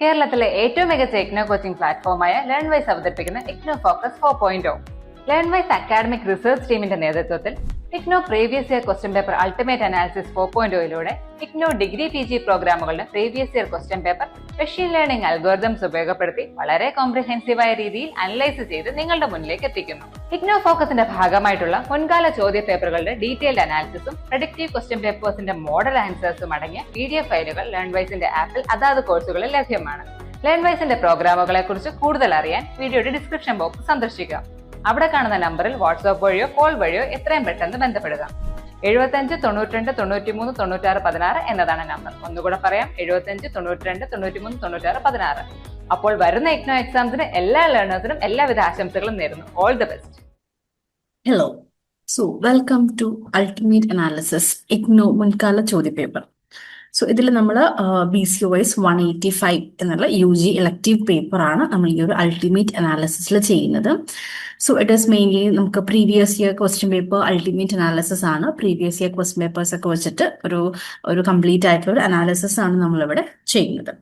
കേരളത്തിലെ ഏറ്റവും മികച്ച ഇഗ്നോ കോച്ചിംഗ് പ്ലാറ്റ്ഫോമായ ലേൺവൈസ് അവതരിപ്പിക്കുന്ന IGNOU focus 4.0. Learnwise academic research ടീമിന്റെ നേതൃത്വത്തിൽ IGNOU previous year question paper ultimate analysis 4.0യിലൂടെ ഇഗ്നോ ഡിഗ്രി PG പ്രോഗ്രാമുകളുടെ previous year question paper machine learning algorithms ഉപയോഗപ്പെടുത്തി വളരെ കോംപ്രിഹെൻസീവായ രീതിയിൽ അനലൈസ് ചെയ്ത് നിങ്ങളുടെ മുന്നിലേക്ക് എത്തിക്കുന്നു. ഇഗ്നോ ഫോക്കസിന്റെ ഭാഗമായിട്ടുള്ള മുൻകാല ചോദ്യ പേപ്പറുകളുടെ ഡീറ്റെയിൽഡ് അനാലിസിസും പ്രഡിക്റ്റീവ് ക്വസ്റ്റ്യൻ പേപ്പേഴ്സിന്റെ മോഡൽ ആൻസേഴ്സും അടങ്ങിയ PDF ഫയലുകൾ ലേൺവൈസിന്റെ ആപ്പിൽ അതാത് കോഴ്സുകളിൽ ലഭ്യമാണ്. ലേൺവൈസിന്റെ പ്രോഗ്രാമുകളെ കുറിച്ച് കൂടുതൽ അറിയാൻ വീഡിയോയുടെ ഡിസ്ക്രിപ്ഷൻ ബോക്സ് സന്ദർശിക്കുക. അവിടെ കാണുന്ന നമ്പറിൽ വാട്സ്ആപ്പ് വഴിയോ കോൾ വഴിയോ എത്രയും പെട്ടെന്ന് ബന്ധപ്പെടുക. 75 92 93 96 16 എന്നതാണ് നമ്പർ. ഒന്നുകൂടെ പറയാം, 75 92 93 96 16. അപ്പോൾ വരുന്ന ഇഗ്നോ എക്സാംസിന് എല്ലാ ലേണേഴ്സിനും എല്ലാവിധ ആശംസകളും നേരുന്നു. All the best. Hello. So, welcome to Ultimate Analysis IGNO മുൻകാല ചോദ്യപേപ്പർ. സോ ഇതിൽ നമ്മൾ BCOS 185 എന്നുള്ള UG ഇലക്റ്റീവ് പേപ്പറാണ് നമ്മൾ ഈ ഒരു അൾട്ടിമേറ്റ് അനാലിസിസിൽ ചെയ്യുന്നത്. സോ ഇറ്റ് ഈസ് മെയിൻലി നമുക്ക് previous year question paper ultimate analysis ആണ്. പ്രീവിയസ് ഇയർ ക്വസ്റ്റ്യൻ പേപ്പേഴ്സ് ഒക്കെ വെച്ചിട്ട് ഒരു കംപ്ലീറ്റ് ആയിട്ടുള്ള ഒരു അനാലിസിസ് ആണ് നമ്മളിവിടെ ചെയ്യുന്നത്.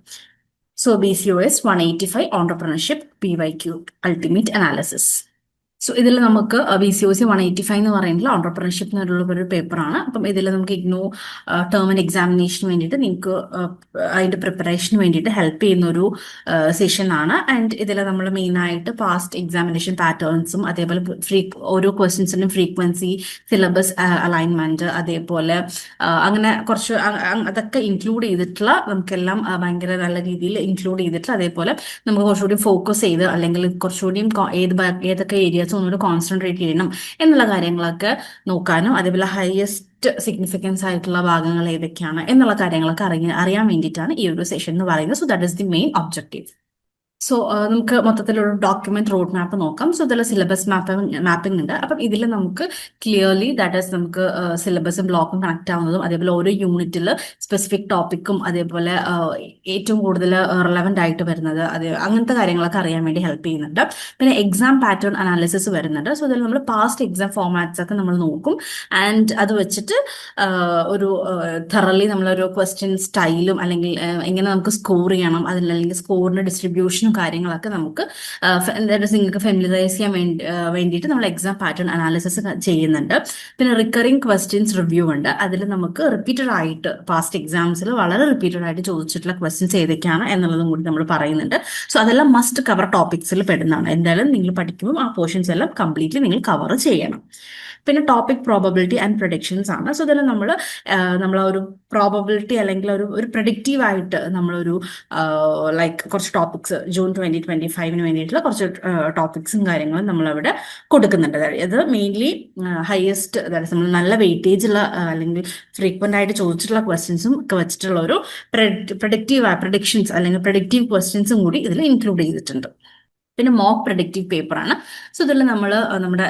So BCOS 185 entrepreneurship PYQ ultimate analysis. So ഇതിൽ നമുക്ക് BCOS 185 എന്ന് പറയുന്നത് ഓൺടർപ്രണർഷിപ്പ് എന്നുള്ള ഒരു പേപ്പറാണ്. അപ്പം ഇതിൽ നമുക്ക് ഇഗ്നോ ടേം ആൻഡ് എക്സാമിനേഷന് വേണ്ടിയിട്ട് നിങ്ങൾക്ക് അതിൻ്റെ പ്രിപ്പറേഷന് വേണ്ടിയിട്ട് ഹെൽപ്പ് ചെയ്യുന്ന ഒരു സെഷനാണ്. ആൻഡ് ഇതിൽ നമ്മൾ മെയിനായിട്ട് പാസ്റ്റ് എക്സാമിനേഷൻ പാറ്റേൺസും അതേപോലെ ഓരോ ക്വസ്റ്റ്യൻസിനും ഫ്രീക്വൻസി, സിലബസ് അലൈൻമെന്റ്, അതേപോലെ അങ്ങനെ കുറച്ച് അതൊക്കെ ഇൻക്ലൂഡ് ചെയ്തിട്ടുള്ള നമുക്കെല്ലാം ഭയങ്കര നല്ല രീതിയിൽ ഇൻക്ലൂഡ് ചെയ്തിട്ട് അതേപോലെ നമുക്ക് കുറച്ചുകൂടി ഫോക്കസ് ചെയ്ത് അല്ലെങ്കിൽ കുറച്ചുകൂടിയും ഏതൊക്കെ ഏരിയാസ് ഒന്നുകൂടി കോൺസെൻട്രേറ്റ് ചെയ്യണം എന്നുള്ള കാര്യങ്ങളൊക്കെ നോക്കാനും അതേപോലെ ഹയസ്റ്റ് സിഗ്നിഫിക്കൻസ് ആയിട്ടുള്ള ഭാഗങ്ങൾ ഏതൊക്കെയാണ് എന്നുള്ള കാര്യങ്ങളൊക്കെ അറിയാൻ വേണ്ടിയിട്ടാണ് ഈ ഒരു സെഷൻ എന്ന് പറയുന്നത്. So that is the main objective. So നമുക്ക് മൊത്തത്തിലൊരു ഡോക്യുമെന്റ് റോഡ് മാപ്പ് നോക്കാം. സോ ഇതിൽ സിലബസ് മാപ്പിംഗ് ഉണ്ട്. അപ്പം ഇതിൽ നമുക്ക് ക്ലിയർലി ദാറ്റ് ഈസ് നമുക്ക് സിലബസും ബ്ലോക്കും കണക്ട് ആവുന്നതും അതേപോലെ ഓരോ യൂണിറ്റിൽ സ്പെസിഫിക് ടോപ്പിക്കും അതേപോലെ ഏറ്റവും കൂടുതൽ റിലവൻ്റ് ആയിട്ട് വരുന്നത് അങ്ങനത്തെ കാര്യങ്ങളൊക്കെ അറിയാൻ വേണ്ടി ഹെൽപ്പ് ചെയ്യുന്നുണ്ട്. പിന്നെ എക്സാം പാറ്റേൺ അനാലിസിസ് വരുന്നുണ്ട്. സോ ഇതിൽ നമ്മൾ പാസ്റ്റ് എക്സാം ഫോർമാറ്റ്സ് ഒക്കെ നമ്മൾ നോക്കും. ആൻഡ് അത് വെച്ചിട്ട് ഒരു തറലി നമ്മളൊരു ക്വസ്റ്റ്യൻ സ്റ്റൈലും അല്ലെങ്കിൽ എങ്ങനെ നമുക്ക് സ്കോർ ചെയ്യണം അല്ലെങ്കിൽ സ്കോറിന്റെ ഡിസ്ട്രിബ്യൂഷനും കാര്യങ്ങളൊക്കെ നമുക്ക് നിങ്ങൾക്ക് ഫെമിലറൈസ് ചെയ്യാൻ വേണ്ടിയിട്ട് നമ്മൾ എക്സാം പാറ്റേൺ അനാലിസിസ് ചെയ്യുന്നുണ്ട്. പിന്നെ റിക്കറിംഗ് ക്വസ്റ്റ്യൻസ് റിവ്യൂ ഉണ്ട്. അതിൽ നമുക്ക് റിപ്പീറ്റഡ് ആയിട്ട് പാസ്റ്റ് എക്സാംസിൽ വളരെ റിപ്പീറ്റഡ് ആയിട്ട് ചോദിച്ചിട്ടുള്ള ക്വസ്റ്റ്യൻസ് ഏതൊക്കെയാണ് എന്നുള്ളതും കൂടി നമ്മൾ പറയുന്നുണ്ട്. സോ അതെല്ലാം മസ്റ്റ് കവർ ടോപ്പിക്സിൽ പെടുന്നതാണ്. എന്തായാലും നിങ്ങൾ പഠിക്കുമ്പോൾ ആ പോർഷൻസ് എല്ലാം കംപ്ലീറ്റ്ലി നിങ്ങൾ കവർ ചെയ്യണം. പിന്നെ ടോപ്പിക് പ്രോബബിലിറ്റി ആൻഡ് പ്രഡിക്ഷൻസ് ആണ്. സോ ഇതിൽ നമ്മൾ ഒരു പ്രോബബിലിറ്റി അല്ലെങ്കിൽ ഒരു പ്രഡിക്റ്റീവ് ആയിട്ട് നമ്മളൊരു ലൈക്ക് കുറച്ച് ടോപ്പിക്സ് ജൂൺ 2025 വേണ്ടിയിട്ടുള്ള കുറച്ച് ടോപ്പിക്സും കാര്യങ്ങളും നമ്മളവിടെ കൊടുക്കുന്നുണ്ട്. അത് മെയിൻലി ഹയസ്റ്റ് നമ്മൾ നല്ല വെയിറ്റേജ് ഉള്ള അല്ലെങ്കിൽ ഫ്രീക്വന്റ് ആയിട്ട് ചോദിച്ചിട്ടുള്ള ക്വസ്റ്റ്യൻസും ഒക്കെ വെച്ചിട്ടുള്ള ഒരു പ്രഡിക്ഷൻസ് അല്ലെങ്കിൽ പ്രഡിക്റ്റീവ് ക്വസ്റ്റ്യൻസും കൂടി ഇതിൽ ഇൻക്ലൂഡ് ചെയ്തിട്ടുണ്ട്. പിന്നെ മോക്ക് പ്രഡിക്റ്റീവ് പേപ്പറാണ്. സോ ഇതിൽ നമ്മൾ നമ്മുടെ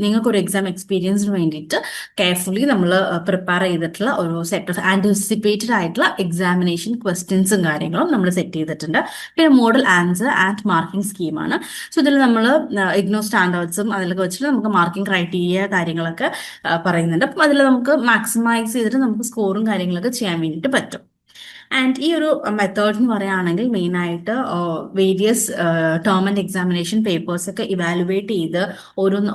നിങ്ങൾക്കൊരു എക്സാം എക്സ്പീരിയൻസിന് വേണ്ടിയിട്ട് കെയർഫുള്ളി നമ്മൾ പ്രിപ്പയർ ചെയ്തിട്ടുള്ള ഒരു സെറ്റ് ഓഫ് ആൻറ്റിസിപ്പേറ്റഡ് ആയിട്ടുള്ള എക്സാമിനേഷൻ ക്വസ്റ്റ്യൻസും കാര്യങ്ങളും നമ്മൾ സെറ്റ് ചെയ്തിട്ടുണ്ട്. പിന്നെ മോഡൽ ആൻസർ ആൻഡ് മാർക്കിംഗ് സ്കീമാണ്. സോ ഇതിൽ നമ്മൾ ഇഗ്നോ സ്റ്റാൻഡേർഡ്സും അതിലൊക്കെ വെച്ചിട്ട് നമുക്ക് മാർക്കിംഗ് ക്രൈറ്റീരിയ കാര്യങ്ങളൊക്കെ പറയുന്നുണ്ട്. അപ്പം അതിൽ നമുക്ക് മാക്സിമൈസ് ചെയ്തിട്ട് നമുക്ക് സ്കോറും കാര്യങ്ങളൊക്കെ ചെയ്യാൻ വേണ്ടിയിട്ട് പറ്റും. ആൻഡ് ഈ ഒരു മെത്തേഡ് എന്ന് പറയുകയാണെങ്കിൽ മെയിനായിട്ട് various term and examination papers ഒക്കെ ഇവാലുവേറ്റ് ചെയ്ത്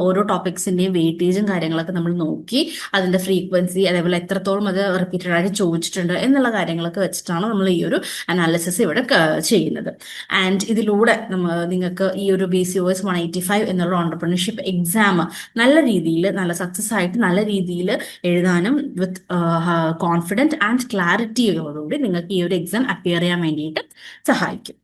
ഓരോ ടോപ്പിക്സിന്റെയും വെയിറ്റേജും കാര്യങ്ങളൊക്കെ നമ്മൾ നോക്കി അതിന്റെ ഫ്രീക്വൻസി അതേപോലെ എത്രത്തോളം അത് റിപ്പീറ്റഡ് ആയിട്ട് ചോദിച്ചിട്ടുണ്ട് എന്നുള്ള കാര്യങ്ങളൊക്കെ വെച്ചിട്ടാണ് നമ്മൾ ഈ ഒരു അനാലിസിസ് ഇവിടെ ചെയ്യുന്നത്. ആൻഡ് ഇതിലൂടെ നിങ്ങൾക്ക് ഈ ഒരു BCOS 185 എന്നുള്ള ഓൺടർപ്രണർഷിപ്പ് എക്സാം നല്ല രീതിയിൽ നല്ല സക്സസ് ആയിട്ട് നല്ല രീതിയിൽ എഴുതാനും വിത്ത് കോൺഫിഡൻറ്റ് ആൻഡ് ക്ലാരിറ്റിയോടുകൂടി നിങ്ങൾക്ക് ഈ ഒരു എക്സാം അപ്പിയർ ചെയ്യാൻ വേണ്ടിയിട്ട് സഹായിക്കും.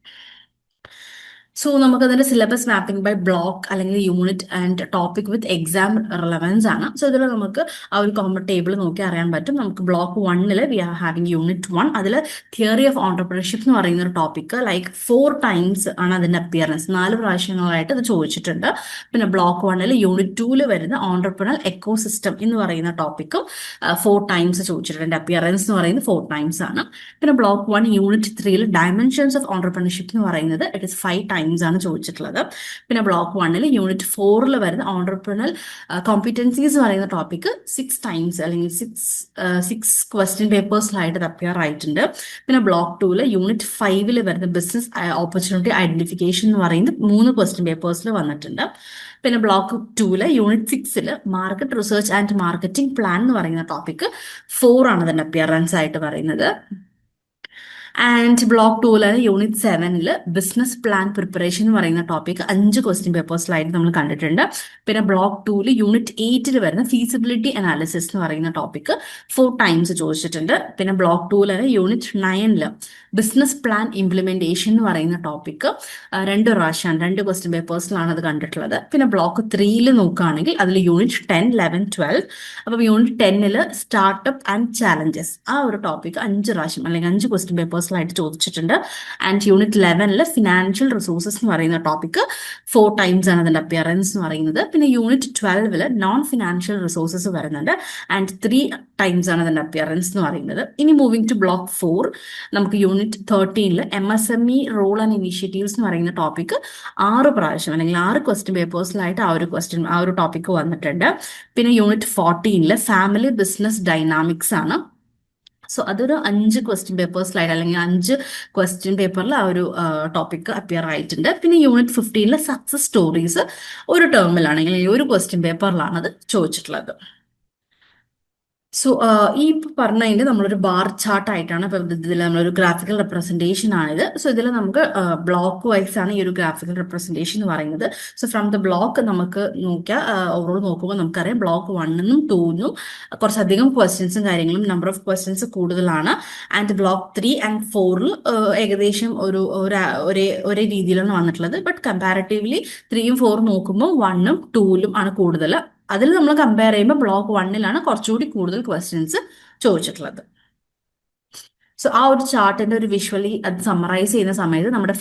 സോ നമുക്കതിന്റെ സിലബസ് മാപ്പിംഗ് ബൈ ബ്ലോക്ക് അല്ലെങ്കിൽ unit and topic with exam relevance ആണ്. സോ ഇതിൽ നമുക്ക് ആ ഒരു കോമൺ ടേബിൾ നോക്കി അറിയാൻ പറ്റും. നമുക്ക് block 1 we are having unit 1. അതിൽ തിയറി ഓഫ് ഓൺടർപ്രണർഷിപ്പ് എന്ന് പറയുന്ന ഒരു ടോപ്പിക്ക് ലൈക്ക് 4 times ആണ് അതിന്റെ അപ്പിയറൻസ്. 4 പ്രാവശ്യങ്ങളായിട്ട് അത് ചോദിച്ചിട്ടുണ്ട്. പിന്നെ ബ്ലോക്ക് 1 യൂണിറ്റ് 2 വരുന്ന ഓൺടർപ്രണൽ എക്കോസിസ്റ്റം എന്ന് പറയുന്ന ടോപ്പിക്കും 4 times ചോദിച്ചിട്ടുണ്ട്. അപ്പിയറൻസ് എന്ന് പറയുന്നത് 4 times ആണ്. പിന്നെ block 1 unit 3 dimensions of entrepreneurship എന്ന് പറയുന്നത് ഇറ്റ് ഇസ് 5 times ടൈംസ് ആണ് ചോദിച്ചിട്ടുള്ളത്. പിന്നെ ബ്ലോക്ക് 1 യൂണിറ്റ് 4 വരുന്ന ഓണ്ടർപ്രണൽ കോമ്പിറ്റൻസീസ് എന്ന് പറയുന്ന ടോപ്പിക് 6 ടൈംസ് അല്ലെങ്കിൽ സിക്സ് ക്വസ്റ്റ്യൻ പേപ്പേഴ്സിലായിട്ട് അപ്പിയർ ആയിട്ടുണ്ട്. പിന്നെ ബ്ലോക്ക് 2 യൂണിറ്റ് 5 വരുന്ന ബിസിനസ് ഓപ്പർച്യൂണിറ്റി ഐഡന്റിഫിക്കേഷൻ എന്ന് പറയുന്നത് 3 ക്വസ്റ്റ്യൻ പേപ്പേഴ്സിൽ വന്നിട്ടുണ്ട്. പിന്നെ block 2 unit 6 market research and marketing plan എന്ന് പറയുന്ന ടോപ്പിക് 4 ആണ് അതിന്റെ അപ്പിയറൻസ് ആയിട്ട് പറയുന്നത്. And block 2 unit 7 business plan preparation എന്ന് പറയുന്ന ടോപ്പിക് 5 ക്വസ്റ്റ്യൻ പേപ്പേഴ്സിലായിട്ട് നമ്മൾ കണ്ടിട്ടുണ്ട്. പിന്നെ ബ്ലോക്ക് 2 യൂണിറ്റ് 8 വരുന്ന ഫീസിബിലിറ്റി അനാലിസിസ് എന്ന് പറയുന്ന ടോപ്പിക് 4 ടൈംസ് ചോദിച്ചിട്ടുണ്ട്. പിന്നെ block 2 unit 9 business plan implementation എന്ന് പറയുന്ന ടോപ്പിക് 2 പ്രാവശ്യമാണ്, 2 ക്വസ്റ്റ്യൻ പേപ്പേഴ്സിലാണ് അത് കണ്ടിട്ടുള്ളത്. പിന്നെ ബ്ലോക്ക് 3 നോക്കുകയാണെങ്കിൽ അതിൽ യൂണിറ്റ് 10, 11, 12. അപ്പം യൂണിറ്റ് 10 സ്റ്റാർട്ടപ്പ് ആൻഡ് ചാലഞ്ചസ് ആ ഒരു ടോപ്പിക് 5 പ്രാവശ്യം അല്ലെങ്കിൽ 5 ക്വസ്റ്റ്യൻ പേപ്പേഴ്സിലായിട്ട് ചോദിച്ചിട്ടുണ്ട്. ആൻഡ് യൂണിറ്റ് 11 ഫിനാൻഷ്യൽ റിസോഴ്സസ് എന്ന് പറയുന്ന ടോപ്പിക് 4 ടൈംസ് ആണ് അതിന്റെ അപ്പിയറൻസ് എന്ന് പറയുന്നത്. പിന്നെ യൂണിറ്റ് 12 നോൺ ഫിനാൻഷ്യൽ റിസോഴ്സസ് വരുന്നുണ്ട് ആൻഡ് 3 ടൈംസ് ആണ് അതിന്റെ അപ്പിയറൻസ് എന്ന് പറയുന്നത്. ഇനി മൂവിങ് ടു ബ്ലോക്ക് 4 നമുക്ക് unit 13 MSME role and initiatives എന്ന് പറയുന്ന ടോപ്പിക് 6 പ്രാവശ്യം അല്ലെങ്കിൽ 6 ക്വസ്റ്റ്യൻ പേപ്പേഴ്സിലായിട്ട് ആ ഒരു ടോപ്പിക് വന്നിട്ടുണ്ട്. പിന്നെ യൂണിറ്റ് 14 ഫാമിലി ബിസിനസ് ഡൈനാമിക്സ് ആണ്. സോ അതൊരു 5 ക്വസ്റ്റ്യൻ പേപ്പേഴ്സിലായിട്ട് അല്ലെങ്കിൽ 5 ക്വസ്റ്റ്യൻ പേപ്പറിൽ ആ ഒരു ടോപ്പിക് അപ്പിയർ ആയിട്ടുണ്ട്. പിന്നെ യൂണിറ്റ് 15 സക്സസ് സ്റ്റോറീസ് ഒരു ടേമിലാണെങ്കിൽ ഒരു ക്വസ്റ്റ്യൻ പേപ്പറിലാണ് അത് ചോദിച്ചിട്ടുള്ളത്. സോ ഈ പറഞ്ഞതിന്റെ നമ്മളൊരു ബാർ ചാർട്ട് ആയിട്ടാണ് ഇപ്പൊ ഇതിൽ നമ്മളൊരു ഗ്രാഫിക്കൽ റെപ്രസെന്റേഷൻ ആണിത്. സോ ഇതിൽ നമുക്ക് ബ്ലോക്ക് വൈസ് ആണ് ഈ ഒരു ഗ്രാഫിക്കൽ റെപ്രസെന്റേഷൻ എന്ന് പറയുന്നത്. സോ ഫ്രം ദ ബ്ലോക്ക് നമുക്ക് നോക്കിയാൽ ഓവറോൾ നോക്കുമ്പോൾ നമുക്കറിയാം ബ്ലോക്ക് 1 2 കുറച്ചധികം ക്വസ്റ്റ്യൻസും കാര്യങ്ങളും നമ്പർ ഓഫ് ക്വസ്റ്റ്യൻസ് കൂടുതലാണ്. ആൻഡ് ബ്ലോക്ക് 3 and 4 ഏകദേശം ഒരേ രീതിയിലാണ് വന്നിട്ടുള്ളത്. ബട്ട് കമ്പാരിറ്റീവ്ലി 3 ഉം 4 നോക്കുമ്പോൾ 1 ഉം 2 ആണ് കൂടുതൽ. അതിൽ നമ്മൾ കമ്പയർ ചെയ്യുമ്പോൾ ബ്ലോക്ക് 1 കുറച്ചുകൂടി കൂടുതൽ ക്വസ്റ്റ്യൻസ് ചോദിച്ചിട്ടുള്ളത്. സോ ആ ഒരു ചാർട്ടിന്റെ ഒരു വിഷ്വലി അത് സമ്മറൈസ് ചെയ്യുന്ന സമയത്ത് നമ്മുടെ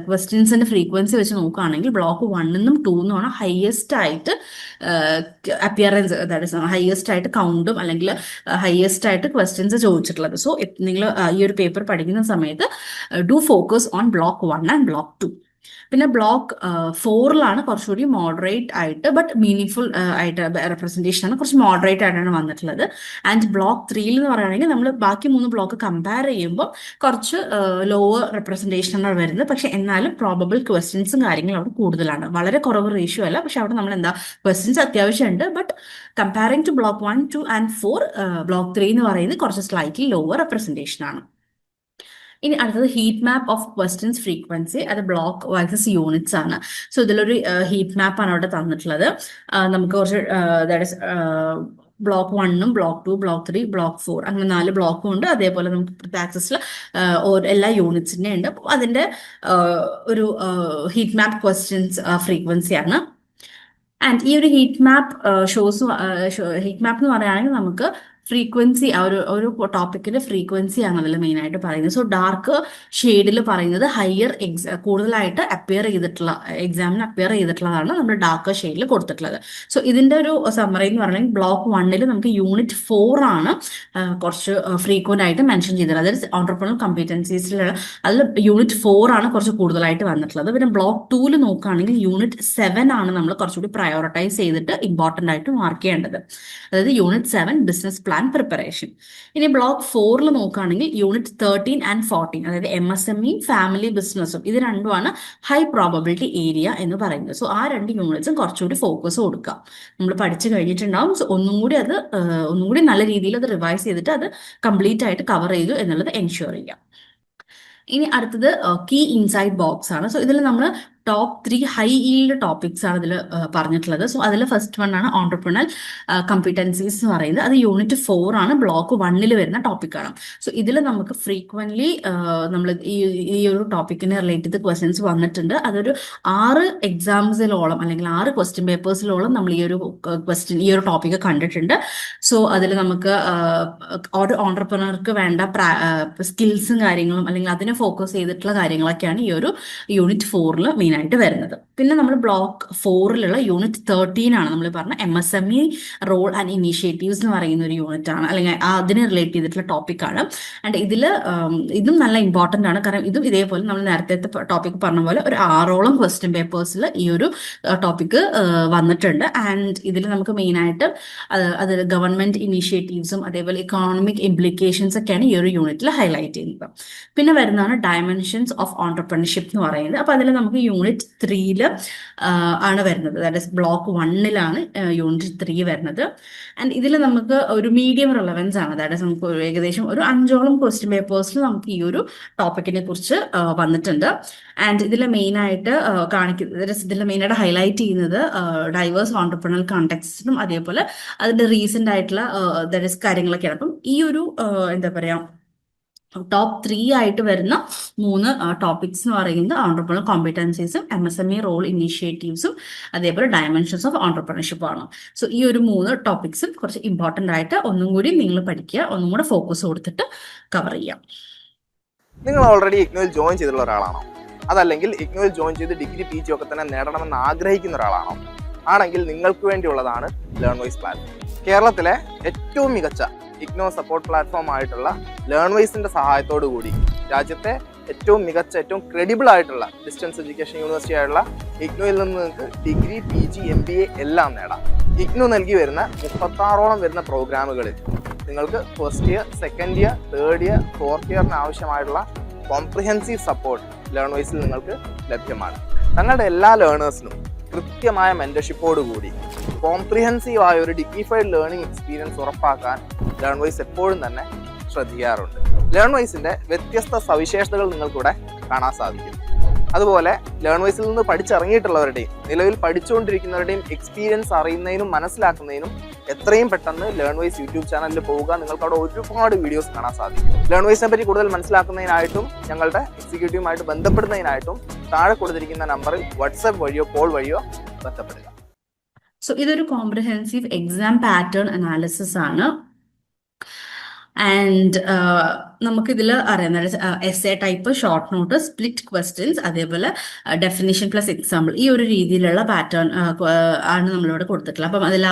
ക്വസ്റ്റ്യൻസിന്റെ ഫ്രീക്വൻസി വെച്ച് നോക്കുകയാണെങ്കിൽ ബ്ലോക്ക് 1 2 ആണ് ഹയസ്റ്റ് ആയിട്ട് അപ്പിയറൻസ്, അതായത് ഹയസ്റ്റ് ആയിട്ട് കൗണ്ടും അല്ലെങ്കിൽ ഹയസ്റ്റ് ആയിട്ട് ക്വസ്റ്റ്യൻസ് ചോദിച്ചിട്ടുള്ളത്. സോ നിങ്ങൾ ഈ ഒരു പേപ്പർ പഠിക്കുന്ന സമയത്ത് do focus on block 1 and block 2. പിന്നെ ബ്ലോക്ക് 4 കുറച്ചുകൂടി മോഡറേറ്റ് ആയിട്ട് ബട്ട് മീനിങ് ആയിട്ട് റെപ്രസെന്റേഷൻ ആണ്, കുറച്ച് മോഡറേറ്റ് ആയിട്ടാണ് വന്നിട്ടുള്ളത്. ആൻഡ് ബ്ലോക്ക് 3 എന്ന് പറയുകയാണെങ്കിൽ നമ്മൾ ബാക്കി 3 ബ്ലോക്ക് കമ്പയർ ചെയ്യുമ്പോൾ കുറച്ച് ലോവർ റെപ്രസെന്റേഷൻ ആണ് വരുന്നത്. പക്ഷെ എന്നാലും പ്രോബബിൾ ക്വസ്റ്റ്യൻസും കാര്യങ്ങളും അവിടെ കൂടുതലാണ്. വളരെ കുറവ് റേഷ്യോ അല്ല, പക്ഷെ അവിടെ നമ്മൾ ക്വസ്റ്റ്യൻസ് അത്യാവശ്യമുണ്ട്. But comparing to block 1, 2 and 4 block 3 എന്ന് പറയുന്നത് കുറച്ച് സ്ലൈറ്റ്ലി ലോവർ റെപ്രസെന്റേഷൻ ആണ്. ഇനി അടുത്തത് heat map of questions frequency, അത് ബ്ലോക്ക് വൈസസ് യൂണിറ്റ്സ് ആണ്. സോ ഇതിലൊരു ഹീറ്റ് മാപ്പ് ആണ് അവിടെ തന്നിട്ടുള്ളത്. നമുക്ക് കുറച്ച് ബ്ലോക്ക് 1 ബ്ലോക്ക് 2 ബ്ലോക്ക് 3 ബ്ലോക്ക് 4 അങ്ങനെ 4 ബ്ലോക്കും ഉണ്ട്. അതേപോലെ നമുക്ക് ആക്സസിൽ എല്ലാ യൂണിറ്റ്സിന്റെ ഉണ്ട്. അപ്പോൾ അതിന്റെ ഒരു ഹീറ്റ് മാപ്പ് ക്വസ്റ്റ്യൻസ് ഫ്രീക്വൻസിയാണ്. ആൻഡ് ഈ ഒരു ഹീറ്റ് മാപ്പ് ഹീറ്റ് മാപ്പ് എന്ന് പറയുകയാണെങ്കിൽ നമുക്ക് ഫ്രീക്വൻസി ഒരു ടോപ്പിക്കിന്റെ ഫ്രീക്വൻസി ആണ് അതിൽ മെയിൻ ആയിട്ട് പറയുന്നത്. സോ ഡാർക്ക് ഷെയ്ഡിൽ പറയുന്നത് ഹയർ കൂടുതലായിട്ട് എക്സാമിന് അപ്പിയർ ചെയ്തിട്ടുള്ളതാണ് നമ്മൾ ഡാർക്ക് ഷെയ്ഡിൽ കൊടുത്തിട്ടുള്ളത്. സോ ഇതിന്റെ ഒരു സമ്മറി എന്ന് പറയുന്നത് ബ്ലോക്ക് 1 നമുക്ക് യൂണിറ്റ് 4 ആണ് കുറച്ച് ഫ്രീക്വന്റ് ആയിട്ട് മെൻഷൻ ചെയ്തിട്ടുള്ളത്. അതായത് ഓണ്ടർപ്രണൽ കമ്പീറ്റൻസീസിലുള്ള അതിൽ യൂണിറ്റ് 4 ആണ് കുറച്ച് കൂടുതലായിട്ട് വന്നിട്ടുള്ളത്. പിന്നെ ബ്ലോക്ക് 2 നോക്കുകയാണെങ്കിൽ യൂണിറ്റ് 7 ആണ് നമ്മൾ കുറച്ചുകൂടി പ്രയോറിറ്റൈസ് ചെയ്തിട്ട് ഇമ്പോർട്ടന്റ് ആയിട്ട് മാർക്ക് ചെയ്യേണ്ടത്. അതായത് യൂണിറ്റ് 7 ബിസിനസ് പ്ലാൻ പ്രിപ്പറേഷൻ. ഇനി ബ്ലോക്ക് 4 നോക്കുകയാണെങ്കിൽ യൂണിറ്റ് 13 and 14 അതായത് MSME ഫാമിലി ബിസിനസ്സും ഇത് രണ്ടുമാണ് ഹൈ പ്രോബബിലിറ്റി ഏരിയ എന്ന് പറയുന്നത്. സോ ആ 2 യൂണിറ്റ്സും കുറച്ചുകൂടി ഫോക്കസ് കൊടുക്കുക. നമ്മൾ പഠിച്ചു കഴിഞ്ഞിട്ടുണ്ടാവും. സോ ഒന്നും കൂടി നല്ല രീതിയിൽ അത് റിവൈസ് ചെയ്തിട്ട് അത് കംപ്ലീറ്റ് ആയിട്ട് കവർ ചെയ്തു എന്നുള്ളത് എൻഷുർ ചെയ്യാം. ഇനി അടുത്തത് കീ ഇൻസൈഡ് ബോക്സ് ആണ്. സോ ഇതിൽ നമ്മൾ ടോപ്പ് 3 ഹൈ ഈൽഡ് ടോപ്പിക്സ് ആണ് ഇതിൽ പറഞ്ഞിട്ടുള്ളത്. സോ അതിൽ ഫസ്റ്റ് വൺ ആണ് ഓണ്ടർപ്രണൽ കമ്പീറ്റൻസീസ് എന്ന് പറയുന്നത്. അത് യൂണിറ്റ് 4 ആണ്, ബ്ലോക്ക് 1 വരുന്ന ടോപ്പിക്കാണ്. സോ ഇതിൽ നമുക്ക് ഫ്രീക്വന്റ്ലി നമ്മൾ ഈ ഒരു ടോപ്പിക്കിനെ റിലേറ്റ് ചെയ്ത് ക്വസ്റ്റ്യൻസ് വന്നിട്ടുണ്ട്. അതൊരു 6 എക്സാംസിലോളം അല്ലെങ്കിൽ 6 ക്വസ്റ്റ്യൻ പേപ്പേഴ്സിലോളം നമ്മൾ ഈ ഒരു ടോപ്പിക്ക് കണ്ടിട്ടുണ്ട്. സോ അതിൽ നമുക്ക് ഒരു ഓണ്ടർപ്രണർക്ക് വേണ്ട സ്കിൽസും കാര്യങ്ങളും അല്ലെങ്കിൽ അതിനെ ഫോക്കസ് ചെയ്തിട്ടുള്ള കാര്യങ്ങളൊക്കെയാണ് ഈ ഒരു യൂണിറ്റ് 4 മെയിൻ ആയിട്ട് വരുന്നത്. പിന്നെ നമ്മൾ ബ്ലോക്ക് 4 യൂണിറ്റ് 13 ആണ് നമ്മൾ പറഞ്ഞ MSME റോൾ ആൻഡ് ഇനീഷ്യേറ്റീവ്സ് എന്ന് പറയുന്ന ഒരു യൂണിറ്റ് ആണ്, അല്ലെങ്കിൽ അതിനെ റിലേറ്റ് ചെയ്തിട്ടുള്ള ടോപ്പിക്കാണ്. ആൻഡ് ഇതും നല്ല ഇമ്പോർട്ടൻ്റ് ആണ്, കാരണം ഇതും ഇതേപോലെ നമ്മൾ നേരത്തെ ടോപ്പിക് പറഞ്ഞ പോലെ ഒരു 6ഓളം ക്വസ്റ്റ്യൻ പേപ്പേഴ്സിൽ ഈ ഒരു ടോപ്പിക്ക് വന്നിട്ടുണ്ട്. ആൻഡ് ഇതിൽ നമുക്ക് മെയിനായിട്ട് അത് ഗവൺമെന്റ് ഇനീഷ്യേറ്റീവ്സും അതേപോലെ ഇക്കോണമിക് ഇംപ്ലിക്കേഷൻസ് ഒക്കെയാണ് ഈ ഒരു യൂണിറ്റിൽ ഹൈലൈറ്റ് ചെയ്യുന്നത്. പിന്നെ വരുന്നതാണ് ഡയമെൻഷൻസ് ഓഫ് ഓൺടർപ്രണർഷിപ്പ് എന്ന് പറയുന്നത്. അപ്പോൾ അതിൽ നമുക്ക് യൂണിറ്റ് 3 ആണ് വരുന്നത്, ദാറ്റ് ഇസ് ബ്ലോക്ക് 1 യൂണിറ്റ് 3 വരുന്നത്. ആൻഡ് ഇതിൽ നമുക്ക് ഒരു മീഡിയം റിലവൻസ് ആണ്, ദാറ്റ് ഇസ് നമുക്ക് ഏകദേശം ഒരു 5ഓളം ക്വസ്റ്റ്യൻ പേപ്പേഴ്സിൽ നമുക്ക് ഈ ഒരു ടോപ്പിക്കിനെ കുറിച്ച് വന്നിട്ടുണ്ട്. ആൻഡ് ഇതിൽ മെയിനായിട്ട് ഹൈലൈറ്റ് ചെയ്യുന്നത് ഡൈവേഴ്സ് ഓൺടർപ്രണൽ കോണ്ടെക്സ്റ്റും അതേപോലെ അതിന്റെ റീസെന്റ് ആയിട്ടുള്ള ദാറ്റ് ഇസ് കാര്യങ്ങളൊക്കെയാണ്. അപ്പം ഈ ഒരു എന്താ പറയാ ടോപ്പ് 3 ആയിട്ട് വരുന്ന 3 ടോപ്പിക്സ് എന്ന് പറയുന്നത് ഓൺടർപ്രണൽ കോമ്പറ്റൻസീസും MSME റോൾ ഇനീഷ്യേറ്റീവ്സും അതേപോലെ ഡയമെൻഷൻസ് ഓഫ് ഓൺടർപ്രണർഷിപ്പ് ആണ്. സോ ഈ ഒരു 3 ടോപ്പിക്സും കുറച്ച് ഇമ്പോർട്ടൻ്റ് ആയിട്ട് ഒന്നും കൂടി നിങ്ങൾ പഠിക്കുക, ഒന്നും കൂടെ ഫോക്കസ് കൊടുത്തിട്ട് കവർ ചെയ്യാം. നിങ്ങൾ ഓൾറെഡി ഇഗ്നോയിൽ ജോയിൻ ചെയ്തിട്ടുള്ള ഒരാളാണോ? അതല്ലെങ്കിൽ ഇഗ്നോയിൽ ജോയിൻ ചെയ്ത് ഡിഗ്രി PG ഒക്കെ തന്നെ നേടണമെന്ന് ആഗ്രഹിക്കുന്ന ഒരാളാണോ? ആണെങ്കിൽ നിങ്ങൾക്ക് വേണ്ടിയുള്ളതാണ് ലേൺവൈസ് പ്ലാറ്റ്ഫോം. കേരളത്തിലെ ഏറ്റവും മികച്ച ഇഗ്നോ സപ്പോർട്ട് പ്ലാറ്റ്ഫോം ആയിട്ടുള്ള ലേൺവൈസിന്റെ സഹായത്തോടു കൂടി രാജ്യത്തെ ഏറ്റവും മികച്ച ഏറ്റവും ക്രെഡിബിൾ ആയിട്ടുള്ള ഡിസ്റ്റൻസ് എഡ്യൂക്കേഷൻ യൂണിവേഴ്സിറ്റി ആയിട്ടുള്ള ഇഗ്നോയിൽ നിന്ന് നിങ്ങൾക്ക് ഡിഗ്രി PG MBA എല്ലാം നേടാം. ഇഗ്നോ നൽകി വരുന്ന 36ഓളം വരുന്ന പ്രോഗ്രാമുകളിൽ നിങ്ങൾക്ക് first year, second year, third year, fourth ഇയറിന് ആവശ്യമായിട്ടുള്ള കോംപ്രിഹെൻസീവ് സപ്പോർട്ട് ലേൺവൈസിൽ നിങ്ങൾക്ക് ലഭ്യമാണ്. തങ്ങളുടെ എല്ലാ ലേണേഴ്സിനും കൃത്യമായ മെന്റർഷിപ്പോട് കൂടി കോംപ്രിഹെൻസീവ് ആയ ഒരു ഡിഗ്നിഫൈഡ് ലേണിംഗ് എക്സ്പീരിയൻസ് ഉറപ്പാക്കാൻ ലേൺവൈസ് എപ്പോഴും തന്നെ ശ്രദ്ധിക്കാറുണ്ട്. ലേൺവൈസിന്റെ വ്യത്യസ്ത സവിശേഷതകൾ നിങ്ങൾക്കിവിടെ കാണാൻ സാധിക്കും. അതുപോലെ ലേൺവൈസിൽ നിന്ന് പഠിച്ചിറങ്ങിയിട്ടുള്ളവരുടെയും നിലവിൽ പഠിച്ചുകൊണ്ടിരിക്കുന്നവരുടെയും എക്സ്പീരിയൻസ് അറിയുന്നതിനും മനസ്സിലാക്കുന്നതിനും എത്രയും പെട്ടെന്ന് ലേൺവൈസ് യൂട്യൂബ് ചാനലിൽ പോവുക. നിങ്ങൾക്ക് അവിടെ ഒരുപാട് വീഡിയോസ് കാണാൻ സാധിക്കും. ലേൺവൈസിനെ പറ്റി കൂടുതൽ മനസ്സിലാക്കുന്നതിനായിട്ടും ഞങ്ങളുടെ എക്സിക്യൂട്ടീവുമായിട്ട് ബന്ധപ്പെടുന്നതിനായിട്ടും താഴെ കൊടുത്തിരിക്കുന്ന നമ്പറിൽ വാട്സാപ്പ് വഴിയോ കോൾ വഴിയോ ബന്ധപ്പെടുക. സോ ഇതൊരു കോംപ്രിഹെൻസീവ് എക്സാം പാറ്റേൺ അനാലിസിസ് ആണ്. ആൻഡ് നമുക്കിതിൽ അറിയാം essay type, short note, split questions, അതേപോലെ ഡെഫിനിഷൻ പ്ലസ് എക്സാമ്പിൾ, ഈ ഒരു രീതിയിലുള്ള പാറ്റേൺ ആണ് നമ്മളിവിടെ കൊടുത്തിട്ടുള്ളത്. അപ്പം അതിൽ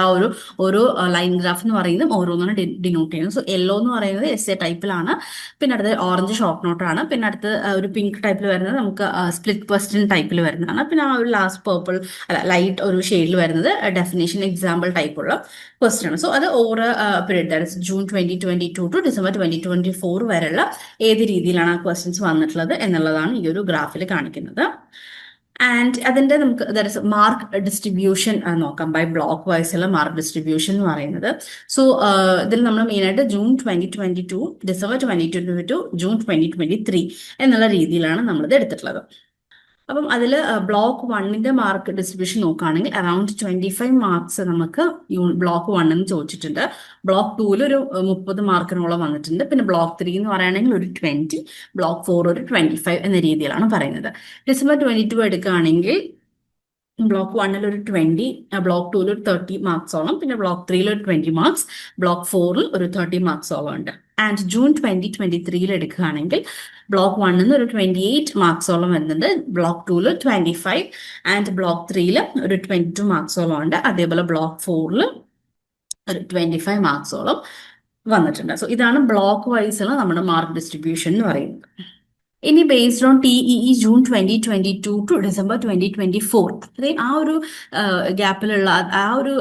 ഓരോ ലൈൻ ഗ്രാഫ് എന്ന് പറയുന്നത് ഓരോന്നാണ് ഡിനോട്ട് ചെയ്യുന്നത്. സോ യെല്ലോ എന്ന് പറയുന്നത് എസ്സേ ടൈപ്പിലാണ്, പിന്നെ അടുത്ത് ഓറഞ്ച് ഷോർട്ട് നോട്ടാണ്, പിന്നെ അടുത്ത് ഒരു പിങ്ക് ടൈപ്പിൽ വരുന്നത് നമുക്ക് സ്പ്ലിറ്റ് ക്വസ്റ്റ്യൻ ടൈപ്പിൽ വരുന്നതാണ്, പിന്നെ ആ ഒരു ലാസ്റ്റ് പേർപ്പിൾ ലൈറ്റ് ഒരു ഷെയ്ഡിൽ വരുന്നത് ഡെഫിനിഷൻ എക്സാമ്പിൾ ടൈപ്പുള്ള ക്വസ്റ്റ്യൻ ആണ്. സോ അത് ഓരോ period, that is June 2022 to December 2024 വരെയുള്ള ഏത് രീതിയിലാണ് ആ ക്വസ്റ്റ്യൻസ് വന്നിട്ടുള്ളത് എന്നുള്ളതാണ് ഈ ഒരു ഗ്രാഫിൽ കാണിക്കുന്നത്. ആൻഡ് അതിന്റെ നമുക്ക് ദാറ്റ് ഇസ് മാർക്ക് ഡിസ്ട്രിബ്യൂഷൻ നോക്കാം, ബൈ ബ്ലോക്ക് വൈസുള്ള മാർക്ക് ഡിസ്ട്രിബ്യൂഷൻ എന്ന് പറയുന്നത്. സോ ഇതിൽ നമ്മൾ മെയിനായിട്ട് ജൂൺ 2022, ഡിസംബർ 2022, ജൂൺ 2023 എന്നുള്ള രീതിയിലാണ് നമ്മളിത് എടുത്തിട്ടുള്ളത്. അപ്പം അതിൽ ബ്ലോക്ക് 1 മാർക്ക് ഡിസ്ട്രിബ്യൂഷൻ നോക്കുകയാണെങ്കിൽ അറൌണ്ട് 25 മാർക്സ് നമുക്ക് ബ്ലോക്ക് 1 ചോദിച്ചിട്ടുണ്ട്. ബ്ലോക്ക് 2 ഒരു 30 മാർക്കിനോളം വന്നിട്ടുണ്ട്. പിന്നെ ബ്ലോക്ക് 3 എന്ന് പറയുകയാണെങ്കിൽ ഒരു 20, ബ്ലോക്ക് 4 ഒരു 25 എന്ന രീതിയിലാണ് പറയുന്നത്. ഡിസംബർ 22 എടുക്കുകയാണെങ്കിൽ ബ്ലോക്ക് 1 ഒരു 20, ബ്ലോക്ക് 2 ഒരു 30 മാർക്സോളം, പിന്നെ ബ്ലോക്ക് 3 ഒരു 20 മാർക്സ്, ബ്ലോക്ക് 4 ഒരു 30 മാർക്സോളം ഉണ്ട്. ആൻഡ് ജൂൺ 2023 എടുക്കുകയാണെങ്കിൽ ബ്ലോക്ക് 1 ഒരു 28 മാർക്സോളം വരുന്നുണ്ട്, ബ്ലോക്ക് 2 25, ആൻഡ് ബ്ലോക്ക് 3 ഒരു 22 മാർക്സോളം ഉണ്ട്. അതേപോലെ ബ്ലോക്ക് 4 ഒരു 25 മാർക്സോളം വന്നിട്ടുണ്ട്. സോ ഇതാണ് ബ്ലോക്ക് വൈസുള്ള നമ്മുടെ മാർക്ക് ഡിസ്ട്രിബ്യൂഷൻ എന്ന് പറയുന്നത്. ഇനി based on TEE June 2022 to December 2024, അതായത് ആ ഒരു ഗ്യാപ്പിലുള്ള ആ ഒരു